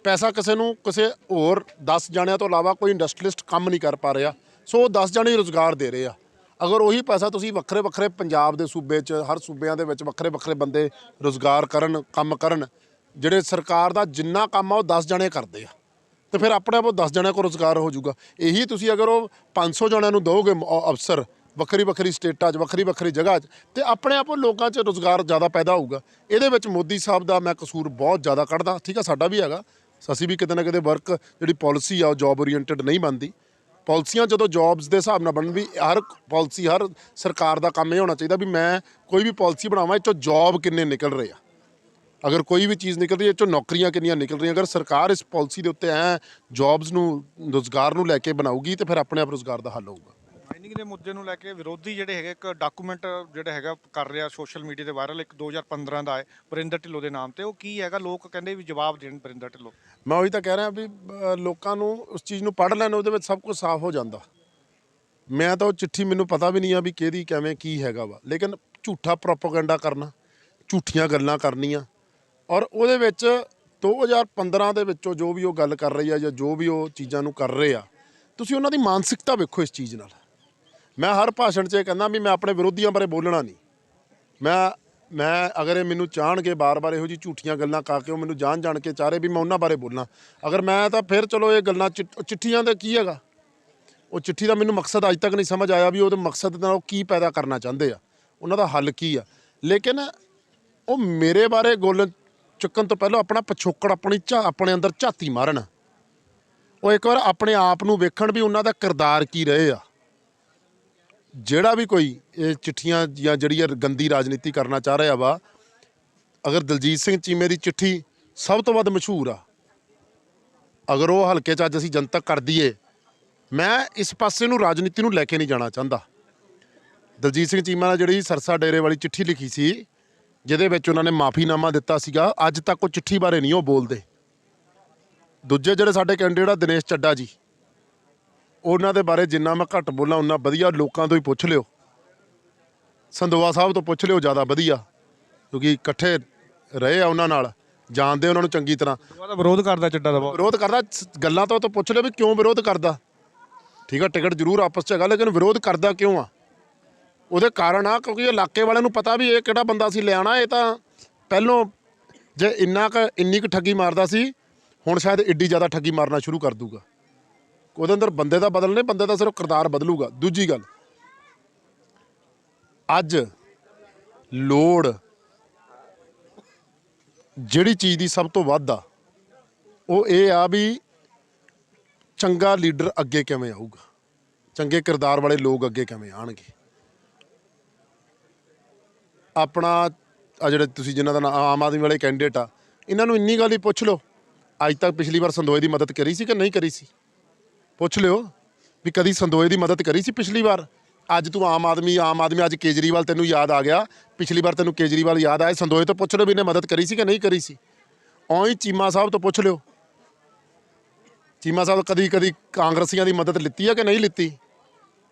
ਪੈਸਾ ਕਿਸੇ ਹੋਰ 10 ਜਣਿਆਂ ਤੋਂ ਇਲਾਵਾ ਕੋਈ ਇੰਡਸਟਰੀਲਿਸਟ ਕੰਮ ਨਹੀਂ ਕਰ ਪਾ ਰਿਹਾ, ਸੋ ਉਹ 10 ਜਣੇ ਰੁਜ਼ਗਾਰ ਦੇ ਰਹੇ ਆ। ਅਗਰ ਉਹੀ ਪੈਸਾ ਤੁਸੀਂ ਵੱਖਰੇ ਪੰਜਾਬ ਦੇ ਸੂਬੇ 'ਚ, ਹਰ ਸੂਬਿਆਂ ਦੇ ਵਿੱਚ ਵੱਖਰੇ ਬੰਦੇ ਰੁਜ਼ਗਾਰ ਕਰਨ, ਕੰਮ ਕਰਨ, ਜਿਹੜੇ ਸਰਕਾਰ ਦਾ ਜਿੰਨਾ ਕੰਮ ਆ ਉਹ 10 ਜਣੇ ਕਰਦੇ ਆ, ਤੇ ਫਿਰ ਆਪਣੇ ਆਪ ਉਹ 10 ਜਣਿਆਂ ਕੋਲ ਰੁਜ਼ਗਾਰ ਹੋ ਜਾਊਗਾ। ਇਹੀ ਤੁਸੀਂ ਅਗਰ ਉਹ 500 ਜਣਿਆਂ ਨੂੰ ਦਿਓਗੇ ਅਫਸਰ, ਵੱਖਰੀ ਸਟੇਟਾਂ 'ਚ, ਵੱਖਰੀ ਜਗ੍ਹਾ 'ਚ, ਤੇ ਆਪਣੇ ਆਪ ਉਹ ਲੋਕਾਂ 'ਚ ਰੁਜ਼ਗਾਰ ਜ਼ਿਆਦਾ ਪੈਦਾ ਹੋਊਗਾ। ਇਹਦੇ ਵਿੱਚ ਮੋਦੀ ਸਾਹਿਬ ਦਾ ਮੈਂ ਕਸੂਰ ਬਹੁਤ ਜ਼ਿਆਦਾ ਕੱਢਦਾ। ਠੀਕ ਆ, ਸਾਡਾ ਵੀ ਹੈਗਾ, ਅਸੀਂ ਵੀ ਕਿਤੇ ਨਾ ਕਿਤੇ ਵਰਕ ਜਿਹੜੀ ਪਾਲਿਸੀ ਆ ਉਹ ਜੌਬ ਓਰੀਐਂਟਡ ਨਹੀਂ ਬਣਦੀ। ਪਾਲਿਸੀਆਂ ਜਦੋਂ ਜੌਬਸ ਦੇ ਹਿਸਾਬ ਨਾਲ ਬਣਨ ਵੀ ਹਰ ਪਾਲਿਸੀ ਹਰ ਸਰਕਾਰ ਦਾ ਕੰਮ ਇਹ ਹੋਣਾ ਚਾਹੀਦਾ ਵੀ ਮੈਂ ਕੋਈ ਵੀ ਪਾਲਿਸੀ ਬਣਾਵਾਂ ਇਹ 'ਚੋਂ ਜੌਬ ਕਿੰਨੇ ਨਿਕਲ ਰਹੇ ਆ। ਅਗਰ ਕੋਈ ਵੀ ਚੀਜ਼ ਨਿਕਲ ਰਹੀ ਹੈ ਇਹ 'ਚੋਂ ਨੌਕਰੀਆਂ ਕਿੰਨੀਆਂ ਨਿਕਲ ਰਹੀਆਂ। ਅਗਰ ਸਰਕਾਰ ਇਸ ਪਾਲਿਸੀ ਦੇ ਉੱਤੇ ਜੌਬਸ ਨੂੰ ਰੁਜ਼ਗਾਰ ਨੂੰ ਲੈ ਕੇ ਬਣਾਊਗੀ ਤੇ ਫਿਰ ਆਪਣੇ ਆਪ ਰੁਜ਼ਗਾਰ ਦਾ ਹੱਲ ਹੋਊਗਾ। ਮਾਈਨਿੰਗ ਦੇ ਮੁੱਦੇ ਨੂੰ ਲੈ ਕੇ ਵਿਰੋਧੀ ਜਿਹੜੇ ਹੈਗੇ ਇੱਕ ਡਾਕੂਮੈਂਟ ਜਿਹੜਾ ਹੈਗਾ ਕਰ ਰਿਹਾ ਸੋਸ਼ਲ ਮੀਡੀਆ ਤੇ ਵਾਇਰਲ, ਇੱਕ 2015 ਦਾ ਹੈ ਵਰਿੰਦਰ ਢਿੱਲੋਂ ਦੇ ਨਾਮ ਤੇ। ਉਹ ਕੀ ਹੈਗਾ? ਲੋਕ ਕਹਿੰਦੇ ਵੀ ਜਵਾਬ ਦੇਣ ਵਰਿੰਦਰ ਢਿੱਲੋਂ। ਮੈਂ ਉਹੀ ਤਾਂ ਕਹਿ ਰਿਹਾ ਵੀ ਲੋਕਾਂ ਨੂੰ ਉਸ ਚੀਜ਼ ਨੂੰ ਪੜ੍ਹ ਲੈਣ, ਉਹਦੇ ਵਿੱਚ ਸਭ ਕੁਝ ਸਾਫ਼ ਹੋ ਜਾਂਦਾ। ਮੈਂ ਤਾਂ ਉਹ ਚਿੱਠੀ ਮੈਨੂੰ ਪਤਾ ਵੀ ਨਹੀਂ ਆ ਵੀ ਕਿਹਦੀ ਕਿਵੇਂ ਕੀ ਹੈਗਾ ਵਾ, ਲੇਕਿਨ ਝੂਠਾ ਪ੍ਰੋਪੇਗੈਂਡਾ ਕਰਨਾ, ਝੂਠੀਆਂ ਗੱਲਾਂ ਕਰਨੀਆਂ, ਔਰ ਉਹਦੇ ਵਿੱਚ 2015 ਦੇ ਵਿੱਚੋਂ ਜੋ ਵੀ ਉਹ ਗੱਲ ਕਰ ਰਹੀ ਆ ਜਾਂ ਜੋ ਵੀ ਉਹ ਚੀਜ਼ਾਂ ਨੂੰ ਕਰ ਰਹੇ ਆ, ਤੁਸੀਂ ਉਹਨਾਂ ਦੀ ਮਾਨਸਿਕਤਾ ਵੇਖੋ ਇਸ ਚੀਜ਼ ਨਾਲ। ਮੈਂ ਹਰ ਭਾਸ਼ਣ 'ਚ ਇਹ ਕਹਿੰਦਾ ਵੀ ਮੈਂ ਆਪਣੇ ਵਿਰੋਧੀਆਂ ਬਾਰੇ ਬੋਲਣਾ ਨਹੀਂ। ਮੈਂ ਅਗਰ ਇਹ ਮੈਨੂੰ ਚਾਹਣਗੇ ਬਾਰ-ਬਾਰ ਇਹੋ ਜਿਹੀ ਝੂਠੀਆਂ ਗੱਲਾਂ ਕਰਕੇ, ਉਹ ਮੈਨੂੰ ਜਾਣ ਕੇ ਚਾਹ ਰਹੇ ਵੀ ਮੈਂ ਉਹਨਾਂ ਬਾਰੇ ਬੋਲਾਂ, ਅਗਰ ਮੈਂ ਤਾਂ ਫਿਰ ਚਲੋ ਇਹ ਗੱਲਾਂ ਚਿੱਠੀਆਂ ਦਾ ਕੀ ਹੈਗਾ, ਉਹ ਚਿੱਠੀ ਦਾ ਮੈਨੂੰ ਮਕਸਦ ਅੱਜ ਤੱਕ ਨਹੀਂ ਸਮਝ ਆਇਆ ਵੀ ਉਹਦੇ ਮਕਸਦ ਨਾਲ ਉਹ ਕੀ ਪੈਦਾ ਕਰਨਾ ਚਾਹੁੰਦੇ ਆ, ਉਹਨਾਂ ਦਾ ਹੱਲ ਕੀ ਆ। ਲੇਕਿਨ ਉਹ ਮੇਰੇ ਬਾਰੇ ਗੋਲ ਚੁੱਕਣ ਤੋਂ ਪਹਿਲਾਂ ਆਪਣਾ ਪਿਛੋਕੜ ਆਪਣੇ ਅੰਦਰ ਝਾਤੀ ਮਾਰਨ। ਉਹ ਇੱਕ ਵਾਰ ਆਪਣੇ ਆਪ ਨੂੰ ਵੇਖਣ ਵੀ ਉਹਨਾਂ ਦਾ ਕਿਰਦਾਰ ਕੀ ਰਹੇ ਆ। ਜਿਹੜਾ ਵੀ ਕੋਈ ਇਹ ਚਿੱਠੀਆਂ ਜਾਂ ਜਿਹੜੀ ਗੰਦੀ ਰਾਜਨੀਤੀ ਕਰਨਾ ਚਾਹ ਰਿਹਾ ਵਾ, ਅਗਰ ਦਲਜੀਤ ਸਿੰਘ ਚੀਮੇ ਦੀ ਚਿੱਠੀ ਸਭ ਤੋਂ ਵੱਧ ਮਸ਼ਹੂਰ ਆ, ਅਗਰ ਉਹ ਹਲਕੇ 'ਚ ਅੱਜ ਅਸੀਂ ਜਨਤਕ ਕਰ ਦਈਏ, ਮੈਂ ਇਸ ਪਾਸੇ ਨੂੰ ਰਾਜਨੀਤੀ ਨੂੰ ਲੈ ਕੇ ਨਹੀਂ ਜਾਣਾ ਚਾਹੁੰਦਾ। ਦਲਜੀਤ ਸਿੰਘ ਚੀਮਾ ਨੇ ਜਿਹੜੀ ਸਰਸਾ ਡੇਰੇ ਵਾਲੀ ਚਿੱਠੀ ਲਿਖੀ ਸੀ, ਜਿਹਦੇ ਵਿੱਚ ਉਹਨਾਂ ਨੇ ਮਾਫੀਨਾਮਾ ਦਿੱਤਾ ਸੀਗਾ, ਅੱਜ ਤੱਕ ਉਹ ਚਿੱਠੀ ਬਾਰੇ ਨਹੀਂ ਉਹ ਬੋਲਦੇ। ਦੂਜੇ ਜਿਹੜੇ ਸਾਡੇ ਕੈਂਡੀਡੇਟ ਆ ਦਿਨੇਸ਼ ਚੱਡਾ ਜੀ, ਉਹਨਾਂ ਦੇ ਬਾਰੇ ਜਿੰਨਾ ਮੈਂ ਘੱਟ ਬੋਲਾਂ ਉਨਾ ਵਧੀਆ। ਲੋਕਾਂ ਤੋਂ ਹੀ ਪੁੱਛ ਲਿਓ, ਸੰਦੋਆ ਸਾਹਿਬ ਤੋਂ ਪੁੱਛ ਲਿਓ, ਜ਼ਿਆਦਾ ਵਧੀਆ, ਕਿਉਂਕਿ ਇਕੱਠੇ ਰਹੇ ਆ ਉਹਨਾਂ ਨਾਲ, ਜਾਣਦੇ ਉਹਨਾਂ ਨੂੰ ਚੰਗੀ ਤਰ੍ਹਾਂ। ਉਹਦਾ ਵਿਰੋਧ ਕਰਦਾ ਚੱਡਾ ਦਾ, ਵਿਰੋਧ ਕਰਦਾ ਗੱਲਾਂ ਤੋਂ ਪੁੱਛ ਲਿਓ ਵੀ ਕਿਉਂ ਵਿਰੋਧ ਕਰਦਾ। ਠੀਕ ਆ, ਟਿਕਟ ਜ਼ਰੂਰ ਆਪਸ 'ਚ ਹੈਗਾ, ਲੇਕਿਨ ਵਿਰੋਧ ਕਰਦਾ ਕਿਉਂ ਆ? ਉਹਦੇ ਕਾਰਨ ਆ ਕਿਉਂਕਿ ਇਲਾਕੇ ਵਾਲਿਆਂ ਨੂੰ ਪਤਾ ਵੀ ਇਹ ਕਿਹੜਾ ਬੰਦਾ ਸੀ ਲਿਆਣਾ। ਇਹ ਤਾਂ ਪਹਿਲੋਂ ਜੇ ਇੰਨੀ ਕੁ ਠੱਗੀ ਮਾਰਦਾ ਸੀ, ਹੁਣ ਸ਼ਾਇਦ ਐਡੀ ਜ਼ਿਆਦਾ ਠੱਗੀ ਮਾਰਨਾ ਸ਼ੁਰੂ ਕਰ ਦੂਗਾ। ਉਹਦੇ ਅੰਦਰ ਬੰਦੇ ਦਾ ਬਦਲ ਨਹੀਂ, ਬੰਦੇ ਦਾ ਸਿਰਫ ਕਿਰਦਾਰ ਬਦਲੂਗਾ। ਦੂਜੀ ਗੱਲ, ਅੱਜ ਲੋੜ ਜਿਹੜੀ ਚੀਜ਼ ਦੀ ਸਭ ਤੋਂ ਵੱਧ ਆ ਉਹ ਇਹ ਆ ਵੀ ਚੰਗਾ ਲੀਡਰ ਅੱਗੇ ਕਿਵੇਂ ਆਊਗਾ, ਚੰਗੇ ਕਿਰਦਾਰ ਵਾਲੇ ਲੋਕ ਅੱਗੇ ਕਿਵੇਂ ਆਉਣਗੇ। ਆਪਣਾ ਆ ਜਿਹੜੇ ਤੁਸੀਂ ਜਿਨ੍ਹਾਂ ਦਾ ਨਾਂ ਆਮ ਆਦਮੀ ਵਾਲੇ ਕੈਂਡੀਡੇਟ ਆ, ਇਹਨਾਂ ਨੂੰ ਇੰਨੀ ਗੱਲ ਹੀ ਪੁੱਛ ਲਓ, ਅੱਜ ਤੱਕ ਪਿਛਲੀ ਵਾਰ ਸੰਦੋਏ ਦੀ ਮਦਦ ਕਰੀ ਸੀ ਕਿ ਨਹੀਂ ਕਰੀ ਸੀ? ਪੁੱਛ ਲਿਓ ਵੀ ਕਦੀ ਸੰਦੋਏ ਦੀ ਮਦਦ ਕਰੀ ਸੀ ਪਿਛਲੀ ਵਾਰ? ਅੱਜ ਤੂੰ ਆਮ ਆਦਮੀ ਅੱਜ ਕੇਜਰੀਵਾਲ ਤੈਨੂੰ ਯਾਦ ਆ ਗਿਆ, ਪਿਛਲੀ ਵਾਰ ਤੈਨੂੰ ਕੇਜਰੀਵਾਲ ਯਾਦ ਆਇਆ, ਸੰਦੋਏ ਤੋਂ ਪੁੱਛ ਲਿਓ ਵੀ ਇਹਨੇ ਮਦਦ ਕਰੀ ਸੀ ਕਿ ਨਹੀਂ ਕਰੀ ਸੀ। ਉਹੀ ਚੀਮਾ ਸਾਹਿਬ ਤੋਂ ਪੁੱਛ ਲਿਓ, ਚੀਮਾ ਸਾਹਿਬ ਕਦੀ ਕਾਂਗਰਸੀਆਂ ਦੀ ਮਦਦ ਲਿੱਤੀ ਹੈ ਕਿ ਨਹੀਂ ਲਿੱਤੀ?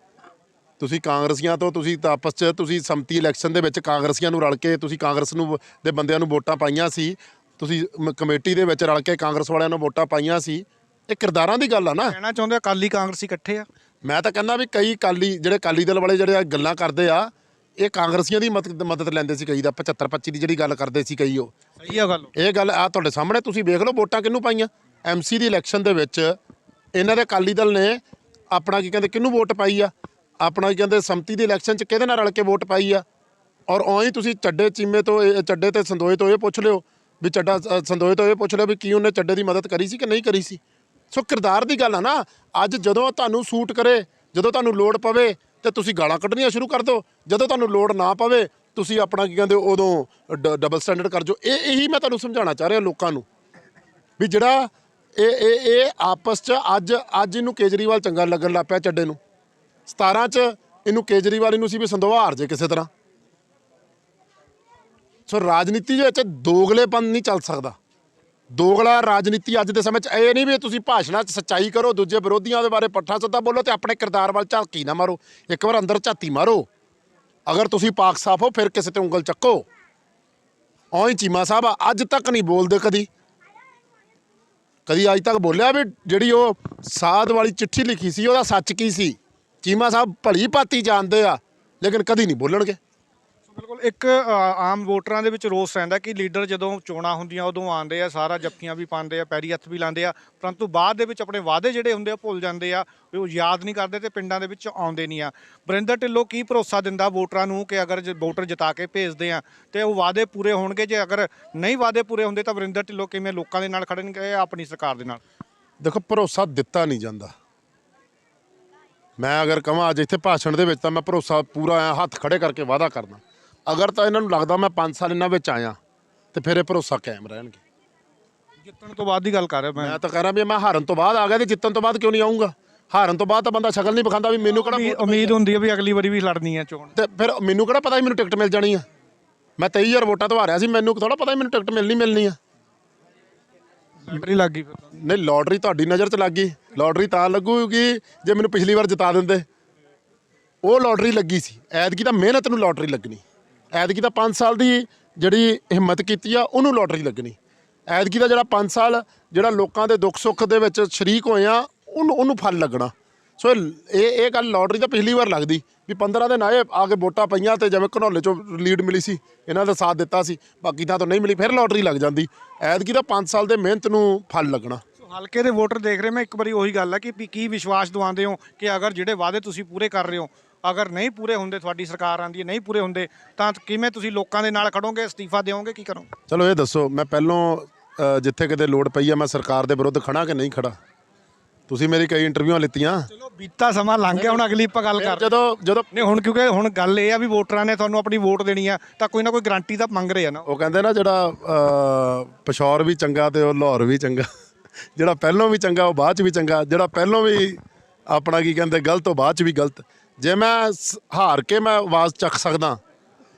ਤੁਸੀਂ ਕਾਂਗਰਸੀਆਂ ਤੋਂ ਤੁਸੀਂ ਤਾਂ ਆਪਸ 'ਚ ਤੁਸੀਂ ਸੰਮਤੀ ਇਲੈਕਸ਼ਨ ਦੇ ਵਿੱਚ ਕਾਂਗਰਸੀਆਂ ਨੂੰ ਰਲ ਕੇ ਤੁਸੀਂ ਕਾਂਗਰਸ ਨੂੰ ਦੇ ਬੰਦਿਆਂ ਨੂੰ ਵੋਟਾਂ ਪਾਈਆਂ ਸੀ, ਤੁਸੀਂ ਕਮੇਟੀ ਦੇ ਵਿੱਚ ਰਲ ਕੇ ਕਾਂਗਰਸ ਵਾਲਿਆਂ ਨੂੰ ਵੋਟਾਂ ਪਾਈਆਂ ਸੀ। ਇਹ ਕਿਰਦਾਰਾਂ ਦੀ ਗੱਲ ਆ ਨਾ। ਕਹਿਣਾ ਚਾਹੁੰਦੇ ਅਕਾਲੀ ਕਾਂਗਰਸੀ ਇਕੱਠੇ ਆ। ਮੈਂ ਤਾਂ ਕਹਿੰਦਾ ਵੀ ਕਈ ਅਕਾਲੀ ਦਲ ਵਾਲੇ ਜਿਹੜੇ ਗੱਲਾਂ ਕਰਦੇ ਆ, ਇਹ ਕਾਂਗਰਸੀਆਂ ਦੀ ਮਦਦ ਲੈਂਦੇ ਸੀ। ਕਈ ਦਾ 75-25 ਦੀ ਜਿਹੜੀ ਗੱਲ ਕਰਦੇ ਸੀ, ਕਈ ਉਹ ਸਹੀ ਆ ਗੱਲ। ਇਹ ਗੱਲ ਆ ਤੁਹਾਡੇ ਸਾਹਮਣੇ, ਤੁਸੀਂ ਵੇਖ ਲਓ ਵੋਟਾਂ ਕਿਹਨੂੰ ਪਾਈਆਂ। MC ਦੀ ਇਲੈਕਸ਼ਨ ਦੇ ਵਿੱਚ ਇਹਨਾਂ ਦੇ ਅਕਾਲੀ ਦਲ ਨੇ ਆਪਣਾ ਕੀ ਕਹਿੰਦੇ ਕਿਹਨੂੰ ਵੋਟ ਪਾਈ ਆ, ਆਪਣਾ ਕੀ ਕਹਿੰਦੇ ਸੰਮਤੀ ਦੀ ਇਲੈਕਸ਼ਨ 'ਚ ਕਿਹਦੇ ਨਾਲ ਰਲ ਕੇ ਵੋਟ ਪਾਈ ਆ। ਔਰ ਉਹੀ ਤੁਸੀਂ ਚੱਡੇ ਤੇ ਸੰਦੋਏ ਤੋਂ ਇਹ ਪੁੱਛ ਲਿਓ ਵੀ ਸੰਦੋਏ ਤੋਂ ਇਹ ਪੁੱਛ ਲਿਓ ਵੀ ਕੀ ਉਹਨੇ ਚੱਡੇ ਦੀ ਮਦਦ ਕਰੀ ਸੀ ਕਿ ਨਹੀਂ ਕਰੀ ਸੀ। ਸੋ ਕਿਰਦਾਰ ਦੀ ਗੱਲ ਆ ਨਾ। ਅੱਜ ਜਦੋਂ ਤੁਹਾਨੂੰ ਸੂਟ ਕਰੇ, ਜਦੋਂ ਤੁਹਾਨੂੰ ਲੋੜ ਪਵੇ ਤੇ ਤੁਸੀਂ ਗਾਲਾਂ ਕੱਢਣੀਆਂ ਸ਼ੁਰੂ ਕਰ ਦਿਓ, ਜਦੋਂ ਤੁਹਾਨੂੰ ਲੋੜ ਨਾ ਪਵੇ ਤੁਸੀਂ ਆਪਣਾ ਕੀ ਕਹਿੰਦੇ ਉਦੋਂ ਡਬਲ ਸਟੈਂਡਰਡ ਕਰ ਜਾਓ। ਇਹੀ ਮੈਂ ਤੁਹਾਨੂੰ ਸਮਝਾਉਣਾ ਚਾਹ ਰਿਹਾ ਲੋਕਾਂ ਨੂੰ ਵੀ ਜਿਹੜਾ ਇਹ ਆਪਸ 'ਚ ਅੱਜ ਇਹਨੂੰ ਕੇਜਰੀਵਾਲ ਚੰਗਾ ਲੱਗਣ ਲੱਗ ਪਿਆ ਚੱਡੇ ਨੂੰ। 17 'ਚ ਇਹਨੂੰ ਕੇਜਰੀਵਾਲ ਇਹਨੂੰ ਸੀ ਵੀ ਸੰਦੋਆ ਹਾਰ ਜੇ ਕਿਸੇ ਤਰ੍ਹਾਂ। ਸੋ ਰਾਜਨੀਤੀ ਦੇ ਵਿੱਚ ਦੋਗਲੇਪਨ ਨਹੀਂ ਚੱਲ ਸਕਦਾ। ਦੋਗਲਾ ਰਾਜਨੀਤੀ ਅੱਜ ਦੇ ਸਮੇਂ 'ਚ ਇਹ ਨਹੀਂ ਵੀ ਤੁਸੀਂ ਭਾਸ਼ਣਾਂ 'ਚ ਸੱਚਾਈ ਕਰੋ, ਦੂਜੇ ਵਿਰੋਧੀਆਂ ਦੇ ਬਾਰੇ ਪੱਠਾ ਸੱਦਾ ਬੋਲੋ ਤੇ ਆਪਣੇ ਕਿਰਦਾਰ ਵੱਲ ਝਾਕੀ ਨਾ ਮਾਰੋ। ਇੱਕ ਵਾਰ ਅੰਦਰ ਝਾਤੀ ਮਾਰੋ। ਅਗਰ ਤੁਸੀਂ ਪਾਕ ਸਾਫ ਹੋ ਫਿਰ ਕਿਸੇ ਤੇ ਉਂਗਲ ਚੱਕੋ। ਉਹੀ ਚੀਮਾ ਸਾਹਿਬ ਆ, ਅੱਜ ਤੱਕ ਨਹੀਂ ਬੋਲਦੇ ਕਦੀ ਅੱਜ ਤੱਕ ਬੋਲਿਆ ਵੀ ਜਿਹੜੀ ਉਹ ਸਾਧ ਵਾਲੀ ਚਿੱਠੀ ਲਿਖੀ ਸੀ ਉਹਦਾ ਸੱਚ ਕੀ ਸੀ। ਚੀਮਾ ਸਾਹਿਬ ਭਲੀ ਭਾਤੀ ਜਾਣਦੇ ਆ, ਲੇਕਿਨ ਕਦੀ ਨਹੀਂ ਬੋਲਣਗੇ। ਬਿਲਕੁਲ ਇੱਕ ਆਮ ਵੋਟਰਾਂ ਦੇ ਵਿੱਚ ਰੋਸ ਰਹਿੰਦਾ ਕਿ ਲੀਡਰ ਜਦੋਂ ਚੋਣਾਂ ਹੁੰਦੀਆਂ ਉਦੋਂ ਆਉਂਦੇ ਆ, ਸਾਰਾ ਜੱਫੀਆਂ ਵੀ ਪਾਉਂਦੇ ਆ, ਪੈਰੀ ਹੱਥ ਵੀ ਲਾਉਂਦੇ ਆ, ਪਰੰਤੂ ਬਾਅਦ ਦੇ ਵਿੱਚ ਆਪਣੇ ਵਾਅਦੇ ਜਿਹੜੇ ਹੁੰਦੇ ਆ ਭੁੱਲ ਜਾਂਦੇ ਆ, ਉਹ ਯਾਦ ਨਹੀਂ ਕਰਦੇ ਤੇ ਪਿੰਡਾਂ ਦੇ ਵਿੱਚ ਆਉਂਦੇ ਨਹੀਂ ਆ। ਵਰਿੰਦਰ ਢਿੱਲੋਂ ਕੀ ਭਰੋਸਾ ਦਿੰਦਾ ਵੋਟਰਾਂ ਨੂੰ ਕਿ ਅਗਰ ਵੋਟਰ ਜਿਤਾ ਕੇ ਭੇਜਦੇ ਆ ਤੇ ਉਹ ਵਾਅਦੇ ਪੂਰੇ ਹੋਣਗੇ, ਜੇ ਅਗਰ ਨਹੀਂ ਵਾਅਦੇ ਪੂਰੇ ਹੁੰਦੇ ਤਾਂ ਵਰਿੰਦਰ ਢਿੱਲੋਂ ਕਿਵੇਂ ਲੋਕਾਂ ਦੇ ਨਾਲ ਖੜਨਗੇ ਆਪਣੀ ਸਰਕਾਰ ਦੇ ਨਾਲ? ਦੇਖੋ, ਭਰੋਸਾ ਦਿੱਤਾ ਨਹੀਂ ਜਾਂਦਾ। ਮੈਂ ਅਗਰ ਕਹਾਂ ਅੱਜ ਇੱਥੇ ਭਾਸ਼ਣ ਦੇ ਵਿੱਚ ਤਾਂ ਮੈਂ ਭਰੋਸਾ ਪੂਰਾ ਐਂ ਹੱਥ ਖੜੇ ਕਰਕੇ ਵਾਅਦਾ ਕਰਦਾ। ਅਗਰ ਤਾਂ ਇਹਨਾਂ ਨੂੰ ਲੱਗਦਾ ਮੈਂ 5 ਸਾਲ ਇਹਨਾਂ ਵਿੱਚ ਆਇਆ ਤੇ ਫਿਰ ਇਹ ਭਰੋਸਾ ਕਾਇਮ ਰਹਿਣਗੇ। ਜਿੱਤਣ ਤੋਂ ਬਾਅਦ ਦੀ ਗੱਲ ਕਰ ਰਿਹਾ ਮੈਂ ਤਾਂ ਕਹਿ ਰਿਹਾ ਵੀ ਮੈਂ ਹਾਰਨ ਤੋਂ ਬਾਅਦ ਆ ਗਿਆ ਤੇ ਜਿੱਤਣ ਤੋਂ ਬਾਅਦ ਕਿਉਂ ਨਹੀਂ ਆਊਂਗਾ? ਹਾਰਨ ਤੋਂ ਬਾਅਦ ਤਾਂ ਬੰਦਾ ਸ਼ਕਲ ਨਹੀਂ ਵਿਖਾਉਂਦਾ ਵੀ ਮੈਨੂੰ ਕਿਹੜਾ ਉਮੀਦ ਹੁੰਦੀ ਹੈ ਵੀ ਅਗਲੀ ਵਾਰੀ ਵੀ ਲੜਨੀ ਹੈ ਚੋਣ, ਤੇ ਫਿਰ ਮੈਨੂੰ ਕਿਹੜਾ ਪਤਾ ਸੀ ਮੈਨੂੰ ਟਿਕਟ ਮਿਲ ਜਾਣੀ ਆ? ਮੈਂ 23,000 ਵੋਟਾਂ ਤੋਂ ਹਾਰਿਆ ਸੀ, ਮੈਨੂੰ ਥੋੜਾ ਪਤਾ ਸੀ ਮੈਨੂੰ ਟਿਕਟ ਮਿਲਣੀ ਆ। ਲੋਟਰੀ ਲੱਗ ਗਈ ਫਿਰ ਤਾਂ। ਨਹੀਂ, ਲੋਟਰੀ ਤੁਹਾਡੀ ਨਜ਼ਰ 'ਚ ਲੱਗ ਗਈ। ਲੋਟਰੀ ਤਾਂ ਲੱਗੂਗੀ ਜੇ ਮੈਨੂੰ ਪਿਛਲੀ ਵਾਰ ਜਿਤਾ ਦਿੰਦੇ। ਉਹ ਲੋਟਰੀ ਲੱਗੀ ਸੀ। ਐਤਕੀ ਤਾਂ ਮਿਹਨਤ ਨੂੰ ਲੋਟਰੀ ਲੱਗਣੀ। ਐਤਕੀ ਤਾਂ 5 ਸਾਲ ਦੀ ਜਿਹੜੀ ਹਿੰਮਤ ਕੀਤੀ ਆ ਉਹਨੂੰ ਲੋਟਰੀ ਲੱਗਣੀ। ਐਤਕੀ ਦਾ ਜਿਹੜਾ 5 ਸਾਲ ਜਿਹੜਾ ਲੋਕਾਂ ਦੇ ਦੁੱਖ ਸੁੱਖ ਦੇ ਵਿੱਚ ਸ਼ਰੀਕ ਹੋਏ ਆ ਉਹਨੂੰ ਫਲ ਲੱਗਣਾ। ਸੋ ਇਹ ਗੱਲ ਲੋਟਰੀ ਤਾਂ ਪਿਛਲੀ ਵਾਰ ਲੱਗਦੀ ਵੀ 15 ਦਿਨ ਆਏ ਆ ਕੇ ਵੋਟਾਂ ਪਈਆਂ ਤੇ ਜਿਵੇਂ ਘਨੌਲੇ 'ਚੋਂ ਲੀਡ ਮਿਲੀ ਸੀ, ਇਹਨਾਂ ਦਾ ਸਾਥ ਦਿੱਤਾ ਸੀ, ਬਾਕੀ ਤਾਂ ਨਹੀਂ ਮਿਲੀ, ਫਿਰ ਲੋਟਰੀ ਲੱਗ ਜਾਂਦੀ। ਐਤਕੀ ਤਾਂ 5 ਸਾਲ ਦੇ ਮਿਹਨਤ ਨੂੰ ਫਲ ਲੱਗਣਾ। ਹਲਕੇ ਦੇ ਵੋਟਰ ਦੇਖ ਰਹੇ, ਮੈਂ ਇੱਕ ਵਾਰੀ ਉਹੀ ਗੱਲ ਹੈ ਕਿ ਕੀ ਵਿਸ਼ਵਾਸ ਦਿਵਾਉਂਦੇ ਹੋ ਕਿ ਅਗਰ ਜਿਹੜੇ ਵਾਅਦੇ ਤੁਸੀਂ ਪੂਰੇ ਕਰ ਰਹੇ ਹੋ, ਅਗਰ ਨਹੀਂ ਪੂਰੇ ਹੁੰਦੇ, ਤੁਹਾਡੀ ਸਰਕਾਰ ਆਉਂਦੀ ਹੈ ਨਹੀਂ ਪੂਰੇ ਹੁੰਦੇ, ਤਾਂ ਕਿਵੇਂ ਤੁਸੀਂ ਲੋਕਾਂ ਦੇ ਨਾਲ ਖੜੋਗੇ, ਅਸਤੀਫਾ ਦਿਓਗੇ, ਕੀ ਕਰੋਗੇ? ਚਲੋ ਇਹ ਦੱਸੋ, ਮੈਂ ਪਹਿਲੋਂ ਜਿੱਥੇ ਕਿਤੇ ਲੋੜ ਪਈ ਆ ਮੈਂ ਸਰਕਾਰ ਦੇ ਵਿਰੁੱਧ ਖੜਾ ਕਿ ਨਹੀਂ ਖੜਾ? ਤੁਸੀਂ ਮੇਰੀ ਕਈ ਇੰਟਰਵਿਊਆਂ ਲਿੱਤੀਆਂ। ਚਲੋ ਬੀਤਾ ਸਮਾਂ ਲੰਘ ਗਿਆ, ਹੁਣ ਅਗਲੀ ਆਪਾਂ ਗੱਲ ਕਰ ਜਦੋਂ ਨਹੀਂ ਹੁਣ, ਕਿਉਂਕਿ ਹੁਣ ਗੱਲ ਇਹ ਆ ਵੀ ਵੋਟਰਾਂ ਨੇ ਤੁਹਾਨੂੰ ਆਪਣੀ ਵੋਟ ਦੇਣੀ ਆ ਤਾਂ ਕੋਈ ਨਾ ਕੋਈ ਗਾਰੰਟੀ ਤਾਂ ਮੰਗ ਰਹੇ ਆ ਨਾ। ਉਹ ਕਹਿੰਦੇ ਨਾ ਜਿਹੜਾ ਪਿਸ਼ੌਰ ਵੀ ਚੰਗਾ ਤੇ ਉਹ ਲਾਹੌਰ ਵੀ ਚੰਗਾ। ਜਿਹੜਾ ਪਹਿਲੋਂ ਵੀ ਚੰਗਾ ਉਹ ਬਾਅਦ 'ਚ ਵੀ ਚੰਗਾ, ਜਿਹੜਾ ਪਹਿਲੋਂ ਵੀ ਆਪਣਾ ਕੀ ਕਹਿੰਦੇ ਗਲਤ ਉਹ ਬਾਅਦ 'ਚ ਵੀ ਗਲਤ। ਜੇ ਮੈਂ ਹਾਰ ਕੇ ਮੈਂ ਆਵਾਜ਼ ਚੱਕ ਸਕਦਾ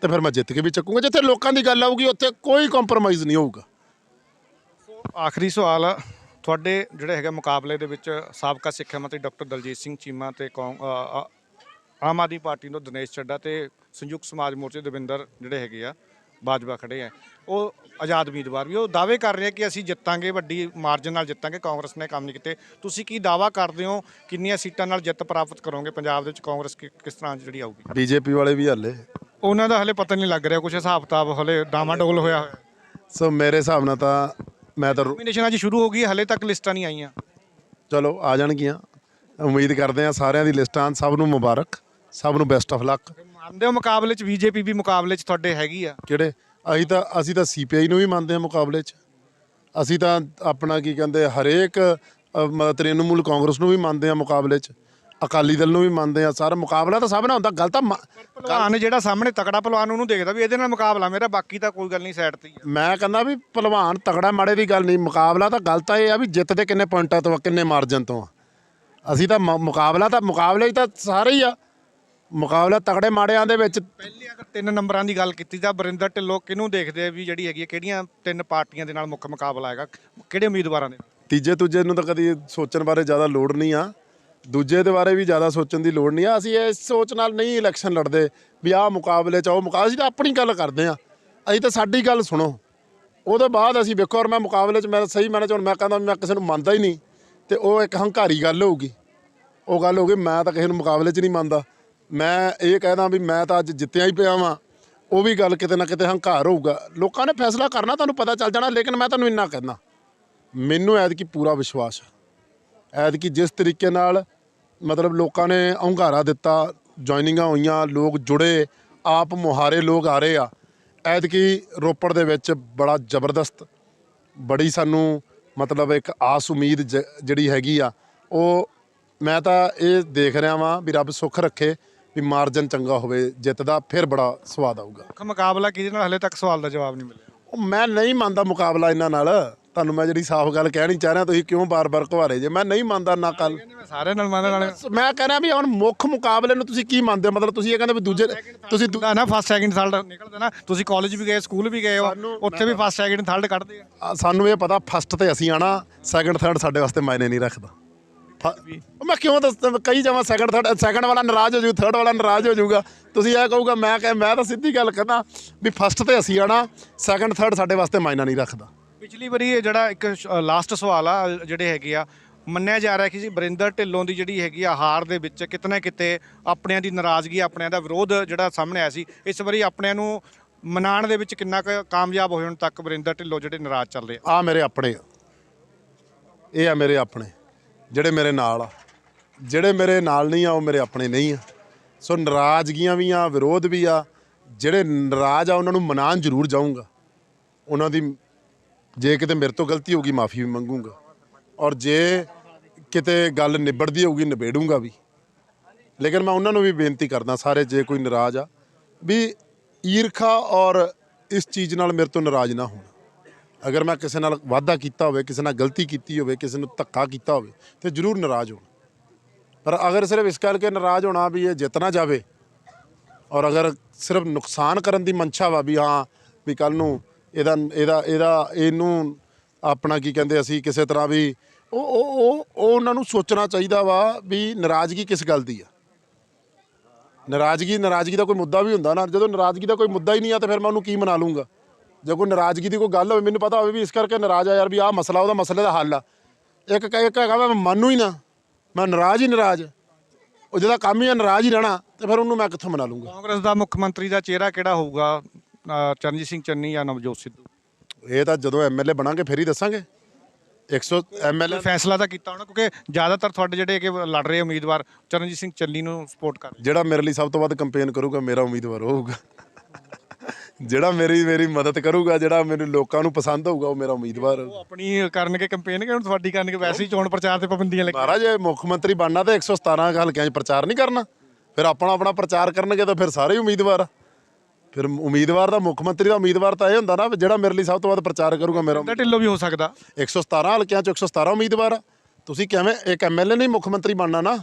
ਤੇ ਫਿਰ ਮੈਂ ਜਿੱਤ ਕੇ ਵੀ ਚੱਕੂਗਾ। ਜਿੱਥੇ ਲੋਕਾਂ ਦੀ ਗੱਲ ਆਊਗੀ ਉੱਥੇ ਕੋਈ ਕੰਪਰੋਮਾਈਜ਼ ਨਹੀਂ ਹੋਊਗਾ। ਆਖਰੀ ਸਵਾਲ ਆ, ਤੁਹਾਡੇ ਜਿਹੜੇ ਹੈਗਾ ਮੁਕਾਬਲੇ ਦੇ ਵਿੱਚ ਸਾਬਕਾ ਸਿੱਖਿਆ ਮੰਤਰੀ ਡਾਕਟਰ ਦਲਜੀਤ ਸਿੰਘ ਚੀਮਾ ਤੇ ਆਮ ਆਦਮੀ ਪਾਰਟੀ ਤੋਂ ਦਿਨੇਸ਼ ਚੱਡਾ ਤੇ ਸੰਯੁਕਤ ਸਮਾਜ ਮੋਰਚੇ ਦਵਿੰਦਰ ਜਿਹੜੇ ਹੈਗੇ ਆ ਬਾਜਵਾ ਖੜੇ ਆ, ਉਹ ਆਜ਼ਾਦ ਉਮੀਦਵਾਰ ਵੀ, ਉਹ ਦਾਅਵੇ ਕਰ ਰਹੇ ਆ ਕਿ ਅਸੀਂ ਜਿੱਤਾਂਗੇ, ਵੱਡੀ ਮਾਰਜਨ ਨਾਲ ਜਿੱਤਾਂਗੇ, ਕਾਂਗਰਸ ਨੇ ਕੰਮ ਨਹੀਂ ਕੀਤੇ। ਤੁਸੀਂ ਕੀ ਦਾਅਵਾ ਕਰਦੇ ਹੋ, ਕਿੰਨੀਆਂ ਸੀਟਾਂ ਨਾਲ ਜਿੱਤ ਪ੍ਰਾਪਤ ਕਰੋਗੇ ਪੰਜਾਬ ਦੇ ਵਿੱਚ? ਕਾਂਗਰਸ ਕਿਸ ਤਰ੍ਹਾਂ ਜਿਹੜੀ ਆਊਗੀ? ਬੀਜੇਪੀ ਵਾਲੇ ਵੀ ਹਾਲੇ ਉਹਨਾਂ ਦਾ ਹਲੇ ਪਤਾ ਨਹੀਂ ਲੱਗ ਰਿਹਾ, ਕੁਝ ਹਿਸਾਬ ਕਿਤਾਬ ਹਲੇ ਡਾਮਾਡੋਲ ਹੋਇਆ ਹੋਇਆ। ਸੋ ਮੇਰੇ ਹਿਸਾਬ ਨਾਲ ਤਾਂ ਮੈਂ ਤਾਂ ਨੋਮੀਨੇਸ਼ਨ ਅੱਜ ਸ਼ੁਰੂ ਹੋ ਗਈ, ਹਲੇ ਤੱਕ ਲਿਸਟਾਂ ਨਹੀਂ ਆਈਆਂ। ਚਲੋ ਆ ਜਾਣਗੀਆਂ, ਉਮੀਦ ਕਰਦੇ ਹਾਂ ਸਾਰਿਆਂ ਦੀ ਲਿਸਟਾਂ। ਸਭ ਨੂੰ ਮੁਬਾਰਕ, ਸਭ ਨੂੰ ਬੈਸਟ ਆਫ ਲੱਕ। ਮੰਨਦੇ ਹੋ ਮੁਕਾਬਲੇ 'ਚ ਬੀਜੇਪੀ ਵੀ ਮੁਕਾਬਲੇ 'ਚ ਤੁਹਾਡੇ ਹੈਗੀ ਆ? ਕਿਹੜੇ? ਅਸੀਂ ਤਾਂ ਸੀਪੀਆਈ ਨੂੰ ਵੀ ਮੰਨਦੇ ਹਾਂ ਮੁਕਾਬਲੇ 'ਚ। ਅਸੀਂ ਤਾਂ ਆਪਣਾ ਕੀ ਕਹਿੰਦੇ ਹਰੇਕ ਤ੍ਰਿਣਮੂਲ ਕਾਂਗਰਸ ਨੂੰ ਵੀ ਮੰਨਦੇ ਹਾਂ ਮੁਕਾਬਲੇ 'ਚ, ਅਕਾਲੀ ਦਲ ਨੂੰ ਵੀ ਮੰਨਦੇ ਹਾਂ। ਸਾਰਾ ਮੁਕਾਬਲਾ ਤਾਂ ਸਭ ਨਾਲ ਹੁੰਦਾ। ਗੱਲ ਤਾਂ ਪਹਿਲਵਾਨ ਜਿਹੜਾ ਸਾਹਮਣੇ ਤਕੜਾ ਪਹਿਲਵਾਨ ਉਹਨੂੰ ਦੇਖਦਾ ਵੀ ਇਹਦੇ ਨਾਲ ਮੁਕਾਬਲਾ ਮੇਰਾ, ਬਾਕੀ ਤਾਂ ਕੋਈ ਗੱਲ ਨਹੀਂ, ਸਾਈਡ ਤੇ ਹੀ ਆ। ਮੈਂ ਕਹਿੰਦਾ ਵੀ ਪਹਿਲਵਾਨ ਤਗੜਾ ਮਾੜੇ ਦੀ ਗੱਲ ਨਹੀਂ, ਮੁਕਾਬਲਾ ਤਾਂ ਗੱਲ ਤਾਂ ਇਹ ਆ ਵੀ ਜਿੱਤਦੇ ਕਿੰਨੇ ਪੁਆਇੰਟਾਂ ਤੋਂ, ਕਿੰਨੇ ਮਾਰਜਨ ਤੋਂ ਆ। ਅਸੀਂ ਤਾਂ ਮੁਕਾਬਲੇ 'ਚ ਤਾਂ ਸਾਰੇ ਹੀ ਆ। ਮੁਕਾਬਲਾ ਤਗੜੇ ਮਾੜਿਆਂ ਦੇ ਵਿੱਚ। ਪਹਿਲੇ ਅਗਰ 3 ਨੰਬਰਾਂ ਦੀ ਗੱਲ ਕੀਤੀ ਤਾਂ ਵਰਿੰਦਰ ਢਿੱਲੋਂ ਕਿਹਨੂੰ ਦੇਖਦੇ ਆ ਵੀ ਜਿਹੜੀ ਹੈਗੀ ਹੈ, ਕਿਹੜੀਆਂ 3 ਪਾਰਟੀਆਂ ਦੇ ਨਾਲ ਮੁੱਖ ਮੁਕਾਬਲਾ ਹੈਗਾ, ਕਿਹੜੇ ਉਮੀਦਵਾਰਾਂ ਦੇ? ਤੀਜੇ ਨੂੰ ਤਾਂ ਕਦੀ ਸੋਚਣ ਬਾਰੇ ਜ਼ਿਆਦਾ ਲੋੜ ਨਹੀਂ ਆ, ਦੂਜੇ ਦੇ ਬਾਰੇ ਵੀ ਜ਼ਿਆਦਾ ਸੋਚਣ ਦੀ ਲੋੜ ਨਹੀਂ ਆ। ਅਸੀਂ ਇਸ ਸੋਚ ਨਾਲ ਨਹੀਂ ਇਲੈਕਸ਼ਨ ਲੜਦੇ ਵੀ ਆਹ ਮੁਕਾਬਲੇ 'ਚ ਉਹ ਅਸੀਂ ਤਾਂ ਆਪਣੀ ਗੱਲ ਕਰਦੇ ਹਾਂ। ਅਸੀਂ ਤਾਂ ਸਾਡੀ ਗੱਲ ਸੁਣੋ, ਉਹਦੇ ਬਾਅਦ ਅਸੀਂ ਵੇਖੋ। ਔਰ ਮੈਂ ਮੁਕਾਬਲੇ 'ਚ ਮੈਂ ਸਹੀ ਮੈਨੇ 'ਚ ਹੁਣ ਮੈਂ ਕਹਿੰਦਾ ਮੈਂ ਕਿਸੇ ਨੂੰ ਮੰਨਦਾ ਹੀ ਨਹੀਂ ਤੇ ਉਹ ਇੱਕ ਹੰਕਾਰੀ ਗੱਲ ਹੋਊਗੀ। ਉਹ ਗੱਲ ਹੋ ਗਈ ਮੈਂ ਤਾਂ ਕਿਸੇ ਨੂੰ ਮੁਕਾਬਲੇ 'ਚ ਨਹੀਂ ਮੰਨਦਾ। ਮੈਂ ਇਹ ਕਹਿਦਾ ਵੀ ਮੈਂ ਤਾਂ ਅੱਜ ਜਿੱਤਿਆ ਹੀ ਪਿਆ ਵਾਂ, ਉਹ ਵੀ ਗੱਲ ਕਿਤੇ ਨਾ ਕਿਤੇ ਹੰਕਾਰ ਹੋਊਗਾ। ਲੋਕਾਂ ਨੇ ਫੈਸਲਾ ਕਰਨਾ, ਤੁਹਾਨੂੰ ਪਤਾ ਚੱਲ ਜਾਣਾ। ਲੇਕਿਨ ਮੈਂ ਤੁਹਾਨੂੰ ਇੰਨਾ ਕਹਿੰਦਾ, ਮੈਨੂੰ ਐਤਕੀ ਪੂਰਾ ਵਿਸ਼ਵਾਸ ਹੈ। ਐਤਕੀ ਜਿਸ ਤਰੀਕੇ ਨਾਲ ਮਤਲਬ ਲੋਕਾਂ ਨੇ ਹੁੰਗਾਰਾ ਦਿੱਤਾ, ਜੁਆਇਨਿੰਗਾਂ ਹੋਈਆਂ, ਲੋਕ ਜੁੜੇ, ਆਪ ਮੁਹਾਰੇ ਲੋਕ ਆ ਰਹੇ ਆ। ਐਤਕੀ ਰੋਪੜ ਦੇ ਵਿੱਚ ਬੜਾ ਜ਼ਬਰਦਸਤ, ਬੜੀ ਸਾਨੂੰ ਮਤਲਬ ਇੱਕ ਆਸ ਉਮੀਦ ਜਿਹੜੀ ਹੈਗੀ ਆ, ਉਹ ਮੈਂ ਤਾਂ ਇਹ ਦੇਖ ਰਿਹਾ ਵਾਂ ਵੀ ਰੱਬ ਸੁੱਖ ਰੱਖੇ ਵੀ ਮਾਰਜਨ ਚੰਗਾ ਹੋਵੇ ਜਿੱਤ ਦਾ, ਫਿਰ ਬੜਾ ਸਵਾਦ ਆਊਗਾ। ਮੁਕਾਬਲਾ ਕਿਹਦੇ ਨਾਲ ਹਲੇ ਤੱਕ ਸਵਾਲ ਦਾ ਜਵਾਬ ਨਹੀਂ ਮਿਲਿਆ। ਉਹ ਮੈਂ ਨਹੀਂ ਮੰਨਦਾ ਮੁਕਾਬਲਾ ਇਹਨਾਂ ਨਾਲ। ਤੁਹਾਨੂੰ ਮੈਂ ਜਿਹੜੀ ਸਾਫ਼ ਗੱਲ ਕਹਿਣੀ ਚਾਹ ਰਿਹਾ, ਤੁਸੀਂ ਕਿਉਂ ਬਾਰ-ਬਾਰ ਘਵਾਰੇ ਜੇ? ਮੈਂ ਨਹੀਂ ਮੰਨਦਾ ਨਾ ਕੱਲ। ਮੈਂ ਸਾਰਿਆਂ ਨਾਲ ਮੰਨਣ ਵਾਲੇ। ਮੈਂ ਕਹਿ ਰਿਹਾ ਵੀ ਹੁਣ ਮੁੱਖ ਮੁਕਾਬਲੇ ਨੂੰ ਤੁਸੀਂ ਕੀ ਮੰਨਦੇ ਹੋ? ਮਤਲਬ ਤੁਸੀਂ ਇਹ ਕਹਿੰਦੇ ਵੀ ਦੂਜੇ ਤੁਸੀਂ ਨਾ ਫਸਟ ਸੈਕਿੰਡ ਥਰਡ ਨਿਕਲਦਾ ਨਾ। ਤੁਸੀਂ ਕਾਲਜ ਵੀ ਗਏ, ਸਕੂਲ ਵੀ ਗਏ ਹੋ, ਉੱਥੇ ਵੀ ਫਸਟ ਸੈਕਿੰਡ ਥਰਡ ਕੱਢਦੇ ਆ। ਸਾਨੂੰ ਇਹ ਪਤਾ ਫਸਟ ਤੇ ਅਸੀਂ ਆਣਾ, ਸੈਕਿੰਡ ਥਰਡ ਸਾਡੇ ਵਾਸਤੇ ਮਾਇਨੇ ਨਹੀਂ ਰੱਖਦਾ। ਮੈਂ ਕਿਉਂ ਕਹੀ ਜਾਵਾਂ ਸੈਕਿੰਡ ਥਰਡ? ਸੈਕਿੰਡ ਵਾਲਾ ਨਾਰਾਜ਼ ਹੋ ਜਾਊ, ਥਰਡ ਵਾਲਾ ਨਾਰਾਜ਼ ਹੋ ਜਾਊਗਾ। ਤੁਸੀਂ ਇਹ ਕਹੂਗਾ, ਮੈਂ ਤਾਂ ਸਿੱਧੀ ਗੱਲ ਕਹਿੰਦਾ ਵੀ ਫਸਟ ਤੇ ਅਸੀਂ ਆਣਾ, ਸੈਕਿੰਡ ਥਰਡ ਸਾਡੇ ਵਾਸਤੇ ਮਾਇਨਾ ਨਹੀਂ ਰੱਖਦਾ। ਪਿਛਲੀ ਵਾਰੀ ਜਿਹੜਾ ਇੱਕ ਲਾਸਟ ਸਵਾਲ ਆ, ਜਿਹੜੇ ਹੈਗੇ ਆ ਮੰਨਿਆ ਜਾ ਰਿਹਾ ਕਿ ਵਰਿੰਦਰ ਢਿੱਲੋਂ ਦੀ ਜਿਹੜੀ ਹੈਗੀ ਆ ਹਾਰ ਦੇ ਵਿੱਚ ਕਿਤੇ ਨਾ ਕਿਤੇ ਆਪਣਿਆਂ ਦੀ ਨਾਰਾਜ਼ਗੀ, ਆਪਣਿਆਂ ਦਾ ਵਿਰੋਧ ਜਿਹੜਾ ਸਾਹਮਣੇ ਆਇਆ ਸੀ, ਇਸ ਵਾਰੀ ਆਪਣਿਆਂ ਨੂੰ ਮਨਾਉਣ ਦੇ ਵਿੱਚ ਕਿੰਨਾ ਕੁ ਕਾਮਯਾਬ ਹੋਏ ਹੁਣ ਤੱਕ ਵਰਿੰਦਰ ਢਿੱਲੋਂ ਜਿਹੜੇ ਨਾਰਾਜ਼ ਚੱਲ ਰਹੇ ਆ? ਆ ਮੇਰੇ ਆਪਣੇ ਆ, ਇਹ ਆ ਮੇਰੇ ਆਪਣੇ ਜਿਹੜੇ ਮੇਰੇ ਨਾਲ ਆ। ਜਿਹੜੇ ਮੇਰੇ ਨਾਲ ਨਹੀਂ ਆ ਉਹ ਮੇਰੇ ਆਪਣੇ ਨਹੀਂ ਆ। ਸੋ ਨਾਰਾਜ਼ਗੀਆਂ ਵੀ ਆ, ਵਿਰੋਧ ਵੀ ਆ। ਜਿਹੜੇ ਨਾਰਾਜ਼ ਆ ਉਹਨਾਂ ਨੂੰ ਮਨਾਉਣ ਜ਼ਰੂਰ ਜਾਊਂਗਾ। ਉਹਨਾਂ ਦੀ ਜੇ ਕਿਤੇ ਮੇਰੇ ਤੋਂ ਗਲਤੀ ਹੋਊਗੀ ਮਾਫੀ ਵੀ ਮੰਗੂੰਗਾ, ਔਰ ਜੇ ਕਿਤੇ ਗੱਲ ਨਿਬੜਦੀ ਹੋਊਗੀ ਨਿਬੇੜੂੰਗਾ ਵੀ। ਲੇਕਿਨ ਮੈਂ ਉਹਨਾਂ ਨੂੰ ਵੀ ਬੇਨਤੀ ਕਰਦਾ ਸਾਰੇ, ਜੇ ਕੋਈ ਨਾਰਾਜ਼ ਆ ਵੀ ਈਰਖਾ ਔਰ ਇਸ ਚੀਜ਼ ਨਾਲ ਮੇਰੇ ਤੋਂ ਨਾਰਾਜ਼ ਨਾ ਹੋਣ। ਅਗਰ ਮੈਂ ਕਿਸੇ ਨਾਲ ਵਾਅਦਾ ਕੀਤਾ ਹੋਵੇ, ਕਿਸੇ ਨਾਲ ਗਲਤੀ ਕੀਤੀ ਹੋਵੇ, ਕਿਸੇ ਨੂੰ ਧੱਕਾ ਕੀਤਾ ਹੋਵੇ ਤੇ ਜ਼ਰੂਰ ਨਾਰਾਜ਼ ਹੋਣ। ਪਰ ਅਗਰ ਸਿਰਫ ਇਸ ਕਰਕੇ ਨਾਰਾਜ਼ ਹੋਣਾ ਵੀ ਇਹ ਜਿੱਤ ਨਾ ਜਾਵੇ, ਔਰ ਅਗਰ ਸਿਰਫ ਨੁਕਸਾਨ ਕਰਨ ਦੀ ਮਨਸ਼ਾ ਵਾ ਵੀ ਹਾਂ ਵੀ ਕੱਲ ਨੂੰ ਇਹਨੂੰ ਆਪਣਾ ਕੀ ਕਹਿੰਦੇ ਅਸੀਂ ਕਿਸੇ ਤਰ੍ਹਾਂ ਵੀ ਉਹ ਉਹਨਾਂ ਨੂੰ ਸੋਚਣਾ ਚਾਹੀਦਾ ਵਾ ਵੀ ਨਾਰਾਜ਼ਗੀ ਕਿਸ ਗੱਲ ਦੀ ਆ। ਨਾਰਾਜ਼ਗੀ ਦਾ ਕੋਈ ਮੁੱਦਾ ਵੀ ਹੁੰਦਾ ਨਾ। ਜਦੋਂ ਨਾਰਾਜ਼ਗੀ ਦਾ ਕੋਈ ਮੁੱਦਾ ਹੀ ਨਹੀਂ ਆ ਤਾਂ ਫਿਰ ਮੈਂ ਉਹਨੂੰ ਕੀ ਮਨਾ ਲੂੰਗਾ। ਜੇ ਕੋਈ ਨਾਰਾਜ਼ਗੀ ਦੀ ਕੋਈ ਗੱਲ ਹੋਵੇ, ਮੈਨੂੰ ਪਤਾ ਹੋਵੇ ਵੀ ਇਸ ਕਰਕੇ ਨਾਰਾਜ਼ ਆ ਯਾਰ ਵੀ ਆਹ ਮਸਲਾ, ਉਹਦਾ ਮਸਲੇ ਦਾ ਹੱਲ ਆ। ਇੱਕ ਹੈਗਾ ਮੈਂ ਮੰਨੂ ਹੀ ਨਾ, ਮੈਂ ਨਾਰਾਜ਼ ਉਹ ਜਿਹਦਾ ਕੰਮ ਹੀ ਆ ਨਾਰਾਜ਼ ਹੀ ਰਹਿਣਾ, ਤੇ ਫਿਰ ਉਹਨੂੰ ਮੈਂ ਕਿੱਥੋਂ ਮਨਾ ਲੂੰਗਾ। ਕਾਂਗਰਸ ਦਾ ਮੁੱਖ ਮੰਤਰੀ ਦਾ ਚਿਹਰਾ ਕਿਹੜਾ ਹੋਊਗਾ? ਚਰਨਜੀਤ ਸਿੰਘ ਚੰਨੀ ਜਾਂ ਨਵਜੋਤ ਸਿੱਧੂ? ਇਹ ਤਾਂ ਜਦੋਂ ਐਮਐਲਏ ਬਣਾਂਗੇ ਫਿਰ ਹੀ ਦੱਸਾਂਗੇ। 100 ਐਮਐਲਏ ਫੈਸਲਾ ਤਾਂ ਕੀਤਾ ਹੋਣਾ, ਕਿਉਂਕਿ ਜ਼ਿਆਦਾਤਰ ਤੁਹਾਡੇ ਜਿਹੜੇ ਕਿ ਲੜ ਰਹੇ ਉਮੀਦਵਾਰ ਚਰਨਜੀਤ ਸਿੰਘ ਚੰਨੀ ਨੂੰ ਸਪੋਰਟ ਕਰ ਰਹੇ। ਜਿਹੜਾ ਮੇਰੇ ਲਈ ਸਭ ਤੋਂ ਵੱਧ ਕੰਪੇਨ ਕਰੂਗਾ ਮੇਰਾ ਉਮੀਦਵਾਰ ਹੋਊਗਾ। ਜਿਹੜਾ ਮੇਰੀ ਮਦਦ ਕਰੂਗਾ, ਜਿਹੜਾ ਮੈਨੂੰ ਲੋਕਾਂ ਨੂੰ ਪਸੰਦ ਹੋਊਗਾ, ਉਹ ਮੇਰਾ ਉਮੀਦਵਾਰ ਹੋਊਗਾ। ਉਹ ਆਪਣੀ ਕਰਨਗੇ ਕੰਪੇਨ, ਕਿ ਹੁਣ ਤੁਹਾਡੀ ਕਰਨਗੇ? ਵੈਸੇ ਹੀ ਚੋਣ ਪ੍ਰਚਾਰ ਤੇ ਪਾਬੰਦੀਆਂ ਲੱਗੀਆਂ। ਮਹਾਰਾਜ ਜੇ ਮੁੱਖ ਮੰਤਰੀ ਬਣਨਾ ਤਾਂ 117 ਹਲਕਿਆਂ 'ਚ ਪ੍ਰਚਾਰ ਨਹੀਂ ਕਰਨਾ। ਫਿਰ ਆਪਣਾ ਪ੍ਰਚਾਰ ਕਰਨਗੇ ਤਾਂ ਫਿਰ ਸਾਰੇ ਉਮੀਦਵਾਰ ਆ। ਫਿਰ ਉਮੀਦਵਾਰ ਦਾ, ਮੁੱਖ ਮੰਤਰੀ ਦਾ ਉਮੀਦਵਾਰ ਤਾਂ ਇਹ ਹੁੰਦਾ ਨਾ ਜਿਹੜਾ ਮੇਰੇ ਲਈ ਸਭ ਤੋਂ ਵੱਧ ਪ੍ਰਚਾਰ ਕਰੂਗਾ ਮੇਰਾ। ਢਿੱਲੋਂ ਵੀ ਹੋ ਸਕਦਾ। 117 ਹਲਕਿਆਂ 'ਚ 117 ਉਮੀਦਵਾਰ ਆ। ਤੁਸੀਂ ਕਿਵੇਂ ਇੱਕ ਐਮਐਲਏ ਨਹੀਂ ਮੁੱਖ ਮੰਤਰੀ ਬਣਨਾ ਨਾ।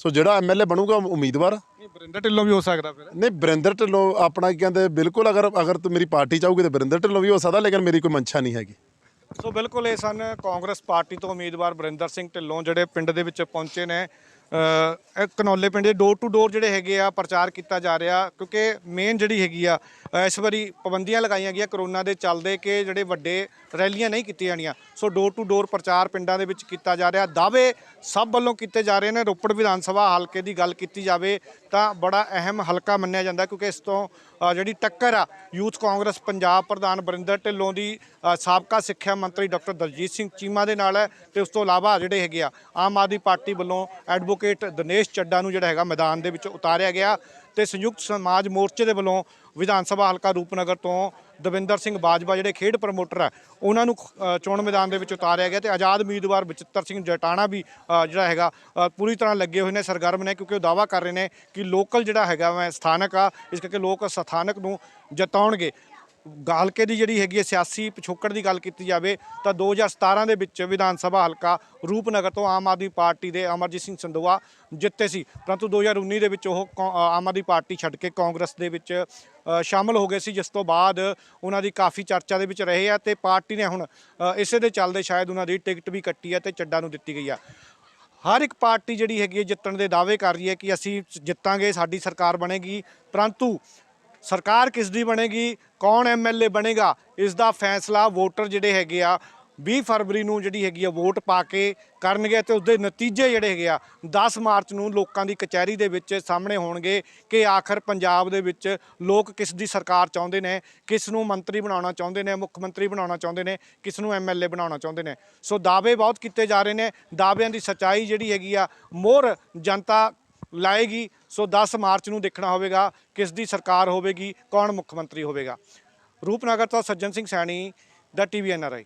ਸੋ ਜਿਹੜਾ ਐਮਐਲਏ ਬਣੂਗਾ ਉਮੀਦਵਾਰ। ਵਰਿੰਦਰ ਢਿੱਲੋਂ ਵੀ ਹੋ ਸਕਦਾ ਫਿਰ? ਨਹੀਂ, ਵਰਿੰਦਰ ਢਿੱਲੋਂ ਆਪਣਾ ਕੀ ਕਹਿੰਦੇ ਬਿਲਕੁਲ, ਅਗਰ ਤੂੰ ਮੇਰੀ ਪਾਰਟੀ ਚਾਹੂਗੀ ਤਾਂ ਵਰਿੰਦਰ ਢਿੱਲੋਂ ਵੀ ਹੋ ਸਕਦਾ, ਲੇਕਿਨ ਮੇਰੀ ਕੋਈ ਮਨਸ਼ਾ ਨਹੀਂ ਹੈਗੀ। ਸੋ ਬਿਲਕੁਲ ਇਹ ਸਨ ਕਾਂਗਰਸ ਪਾਰਟੀ ਤੋਂ ਉਮੀਦਵਾਰ ਵਰਿੰਦਰ ਸਿੰਘ ਢਿੱਲੋਂ, ਜਿਹੜੇ ਪਿੰਡ ਦੇ ਵਿੱਚ ਪਹੁੰਚੇ ਨੇ। ਘਨੌਲੇ ਪਿੰਡ ਦੇ ਡੋਰ ਟੂ ਡੋਰ ਜਿਹੜੇ ਹੈਗੇ ਆ ਪ੍ਰਚਾਰ ਕੀਤਾ ਜਾ ਰਿਹਾ, ਕਿਉਂਕਿ ਮੇਨ ਜਿਹੜੀ ਹੈਗੀ ਆ ਇਸ ਵਾਰੀ ਪਾਬੰਦੀਆਂ ਲਗਾਈਆਂ ਗਈਆਂ ਕਰੋਨਾ ਦੇ ਚੱਲਦੇ ਕਿ ਜਿਹੜੇ ਵੱਡੇ ਰੈਲੀਆਂ ਨਹੀਂ ਕੀਤੀਆਂ ਜਾਣੀਆਂ। ਸੋ ਡੋਰ ਟੂ ਡੋਰ ਪ੍ਰਚਾਰ ਪਿੰਡਾਂ ਦੇ ਵਿੱਚ ਕੀਤਾ ਜਾ ਰਿਹਾ। ਦਾਅਵੇ ਸਭ ਵੱਲੋਂ ਕੀਤੇ ਜਾ ਰਹੇ ਨੇ। ਰੋਪੜ ਵਿਧਾਨ ਸਭਾ ਹਲਕੇ ਦੀ ਗੱਲ ਕੀਤੀ ਜਾਵੇ ਤਾਂ ਬੜਾ ਅਹਿਮ ਹਲਕਾ ਮੰਨਿਆ ਜਾਂਦਾ, ਕਿਉਂਕਿ ਇਸ ਤੋਂ ਜਿਹੜੀ ਟੱਕਰ ਆ ਯੂਥ ਕਾਂਗਰਸ ਪੰਜਾਬ ਪ੍ਰਧਾਨ ਵਰਿੰਦਰ ਢਿੱਲੋਂ ਦੀ ਸਾਬਕਾ ਸਿੱਖਿਆ ਮੰਤਰੀ ਡਾਕਟਰ ਦਲਜੀਤ ਸਿੰਘ ਚੀਮਾ ਦੇ ਨਾਲ ਹੈ। ਤੇ ਉਸ ਤੋਂ ਇਲਾਵਾ ਜਿਹੜੇ ਹੈਗੇ ਆ ਆਮ ਆਦਮੀ ਪਾਰਟੀ ਵੱਲੋਂ ਐਡਵੋਕੇਟ ਦਿਨੇਸ਼ ਚੱਡਾ ਨੂੰ ਜਿਹੜਾ ਹੈਗਾ ਮੈਦਾਨ ਦੇ ਵਿੱਚ ਉਤਾਰਿਆ ਗਿਆ, ਤੇ ਸੰਯੁਕਤ ਸਮਾਜ ਮੋਰਚੇ ਦੇ ਵੱਲੋਂ ਵਿਧਾਨ ਸਭਾ ਹਲਕਾ ਰੂਪਨਗਰ ਤੋਂ ਦਵਿੰਦਰ ਸਿੰਘ ਬਾਜਵਾ ਜਿਹੜੇ ਖੇਡ ਪ੍ਰਮੋਟਰ ਆ ਉਹਨਾਂ ਨੂੰ ਚੋਣ ਮੈਦਾਨ ਦੇ ਵਿੱਚ ਉਤਾਰਿਆ ਗਿਆ। ਤੇ ਆਜ਼ਾਦ ਉਮੀਦਵਾਰ ਬਚਿੱਤਰ ਸਿੰਘ ਜਟਾਣਾ ਵੀ ਜਿਹੜਾ ਹੈਗਾ ਪੂਰੀ ਤਰ੍ਹਾਂ ਲੱਗੇ ਹੋਏ ਨੇ, ਸਰਗਰਮ ਨੇ, ਕਿਉਂਕਿ ਉਹ ਦਾਅਵਾ ਕਰ ਰਹੇ ਨੇ ਕਿ ਲੋਕਲ ਜਿਹੜਾ ਹੈਗਾ ਮੈਂ ਸਥਾਨਕ ਆ, ਇਸ ਕਰਕੇ ਲੋਕ ਸਥਾਨਕ ਨੂੰ ਜਿਤਾਉਣਗੇ। ਹਲਕੇ ਦੀ ਜਿਹੜੀ ਹੈਗੀ ਹੈ ਸਿਆਸੀ ਪਿਛੋਕੜ ਦੀ ਗੱਲ ਕੀਤੀ ਜਾਵੇ ਤਾਂ 2017 ਦੇ ਵਿੱਚ ਵਿਧਾਨ ਸਭਾ ਹਲਕਾ ਰੂਪਨਗਰ ਤੋਂ ਆਮ ਆਦਮੀ ਪਾਰਟੀ ਦੇ ਅਮਰਜੀਤ ਸਿੰਘ ਸੰਦੋਆ ਜਿੱਤੇ ਸੀ, ਪਰੰਤੂ 2019 ਦੇ ਵਿੱਚ ਉਹ ਆਮ ਆਦਮੀ ਪਾਰਟੀ ਛੱਡ ਕੇ ਕਾਂਗਰਸ ਦੇ ਵਿੱਚ ਸ਼ਾਮਲ ਹੋ ਗਏ ਸੀ, ਜਿਸ ਤੋਂ ਬਾਅਦ ਉਹਨਾਂ ਦੀ ਕਾਫੀ ਚਰਚਾ ਦੇ ਵਿੱਚ ਰਹੇ ਆ। ਤੇ ਪਾਰਟੀ ਨੇ ਹੁਣ ਇਸੇ ਦੇ ਚੱਲਦੇ ਸ਼ਾਇਦ ਉਹਨਾਂ ਦੀ ਟਿਕਟ ਵੀ ਕੱਟੀ ਹੈ ਤੇ ਚੱਡਾ ਨੂੰ ਦਿੱਤੀ ਗਈ ਆ। ਹਰ ਇੱਕ ਪਾਰਟੀ ਜਿਹੜੀ ਹੈਗੀ ਹੈ ਜਿੱਤਣ ਦੇ ਦਾਅਵੇ ਕਰ ਰਹੀ ਹੈ ਕਿ ਅਸੀਂ ਜਿੱਤਾਂਗੇ, ਸਾਡੀ ਸਰਕਾਰ ਬਣੇਗੀ, ਪਰੰਤੂ ਸਰਕਾਰ ਕਿਸ ਦੀ ਬਣੇਗੀ, ਕੌਣ ਐਮਐਲਏ ਬਣੇਗਾ, ਇਸ ਦਾ ਫੈਸਲਾ ਵੋਟਰ ਜਿਹੜੇ ਹੈਗੇ ਆ 20 ਫਰਵਰੀ ਨੂੰ ਜਿਹੜੀ ਹੈਗੀ ਆ ਵੋਟ ਪਾ ਕੇ ਕਰਨਗੇ। ਤੇ ਉਸਦੇ ਨਤੀਜੇ ਜਿਹੜੇ ਹੈਗੇ ਆ 10 ਮਾਰਚ ਨੂੰ ਲੋਕਾਂ ਦੀ ਕਚਹਿਰੀ ਦੇ ਵਿੱਚ ਸਾਹਮਣੇ ਹੋਣਗੇ ਕਿ ਆਖਰ ਪੰਜਾਬ ਦੇ ਵਿੱਚ ਲੋਕ ਕਿਸ ਦੀ ਸਰਕਾਰ ਚਾਹੁੰਦੇ ਨੇ, ਕਿਸ ਨੂੰ ਮੰਤਰੀ ਬਣਾਉਣਾ ਚਾਹੁੰਦੇ ਨੇ, ਮੁੱਖ ਮੰਤਰੀ ਬਣਾਉਣਾ ਚਾਹੁੰਦੇ ਨੇ, ਕਿਸ ਨੂੰ ਐਮਐਲਏ ਬਣਾਉਣਾ ਚਾਹੁੰਦੇ ਨੇ। ਸੋ ਦਾਅਵੇ ਬਹੁਤ ਕੀਤੇ ਜਾ ਰਹੇ ਨੇ। ਦਾਅਵਿਆਂ ਦੀ ਸੱਚਾਈ ਜਿਹੜੀ ਹੈਗੀ ਆ ਮੋਹਰ ਜਨਤਾ ਲਾਏਗੀ। ਸੋ 10 ਮਾਰਚ ਨੂੰ ਦੇਖਣਾ ਹੋਵੇਗਾ ਕਿਸ ਦੀ ਸਰਕਾਰ ਹੋਵੇਗੀ, ਕੌਣ ਮੁੱਖ ਮੰਤਰੀ ਹੋਵੇਗਾ। ਰੂਪਨਗਰ ਤੋਂ ਸੱਜਣ ਸਿੰਘ ਸੈਣੀ ਦਾ TVNRI।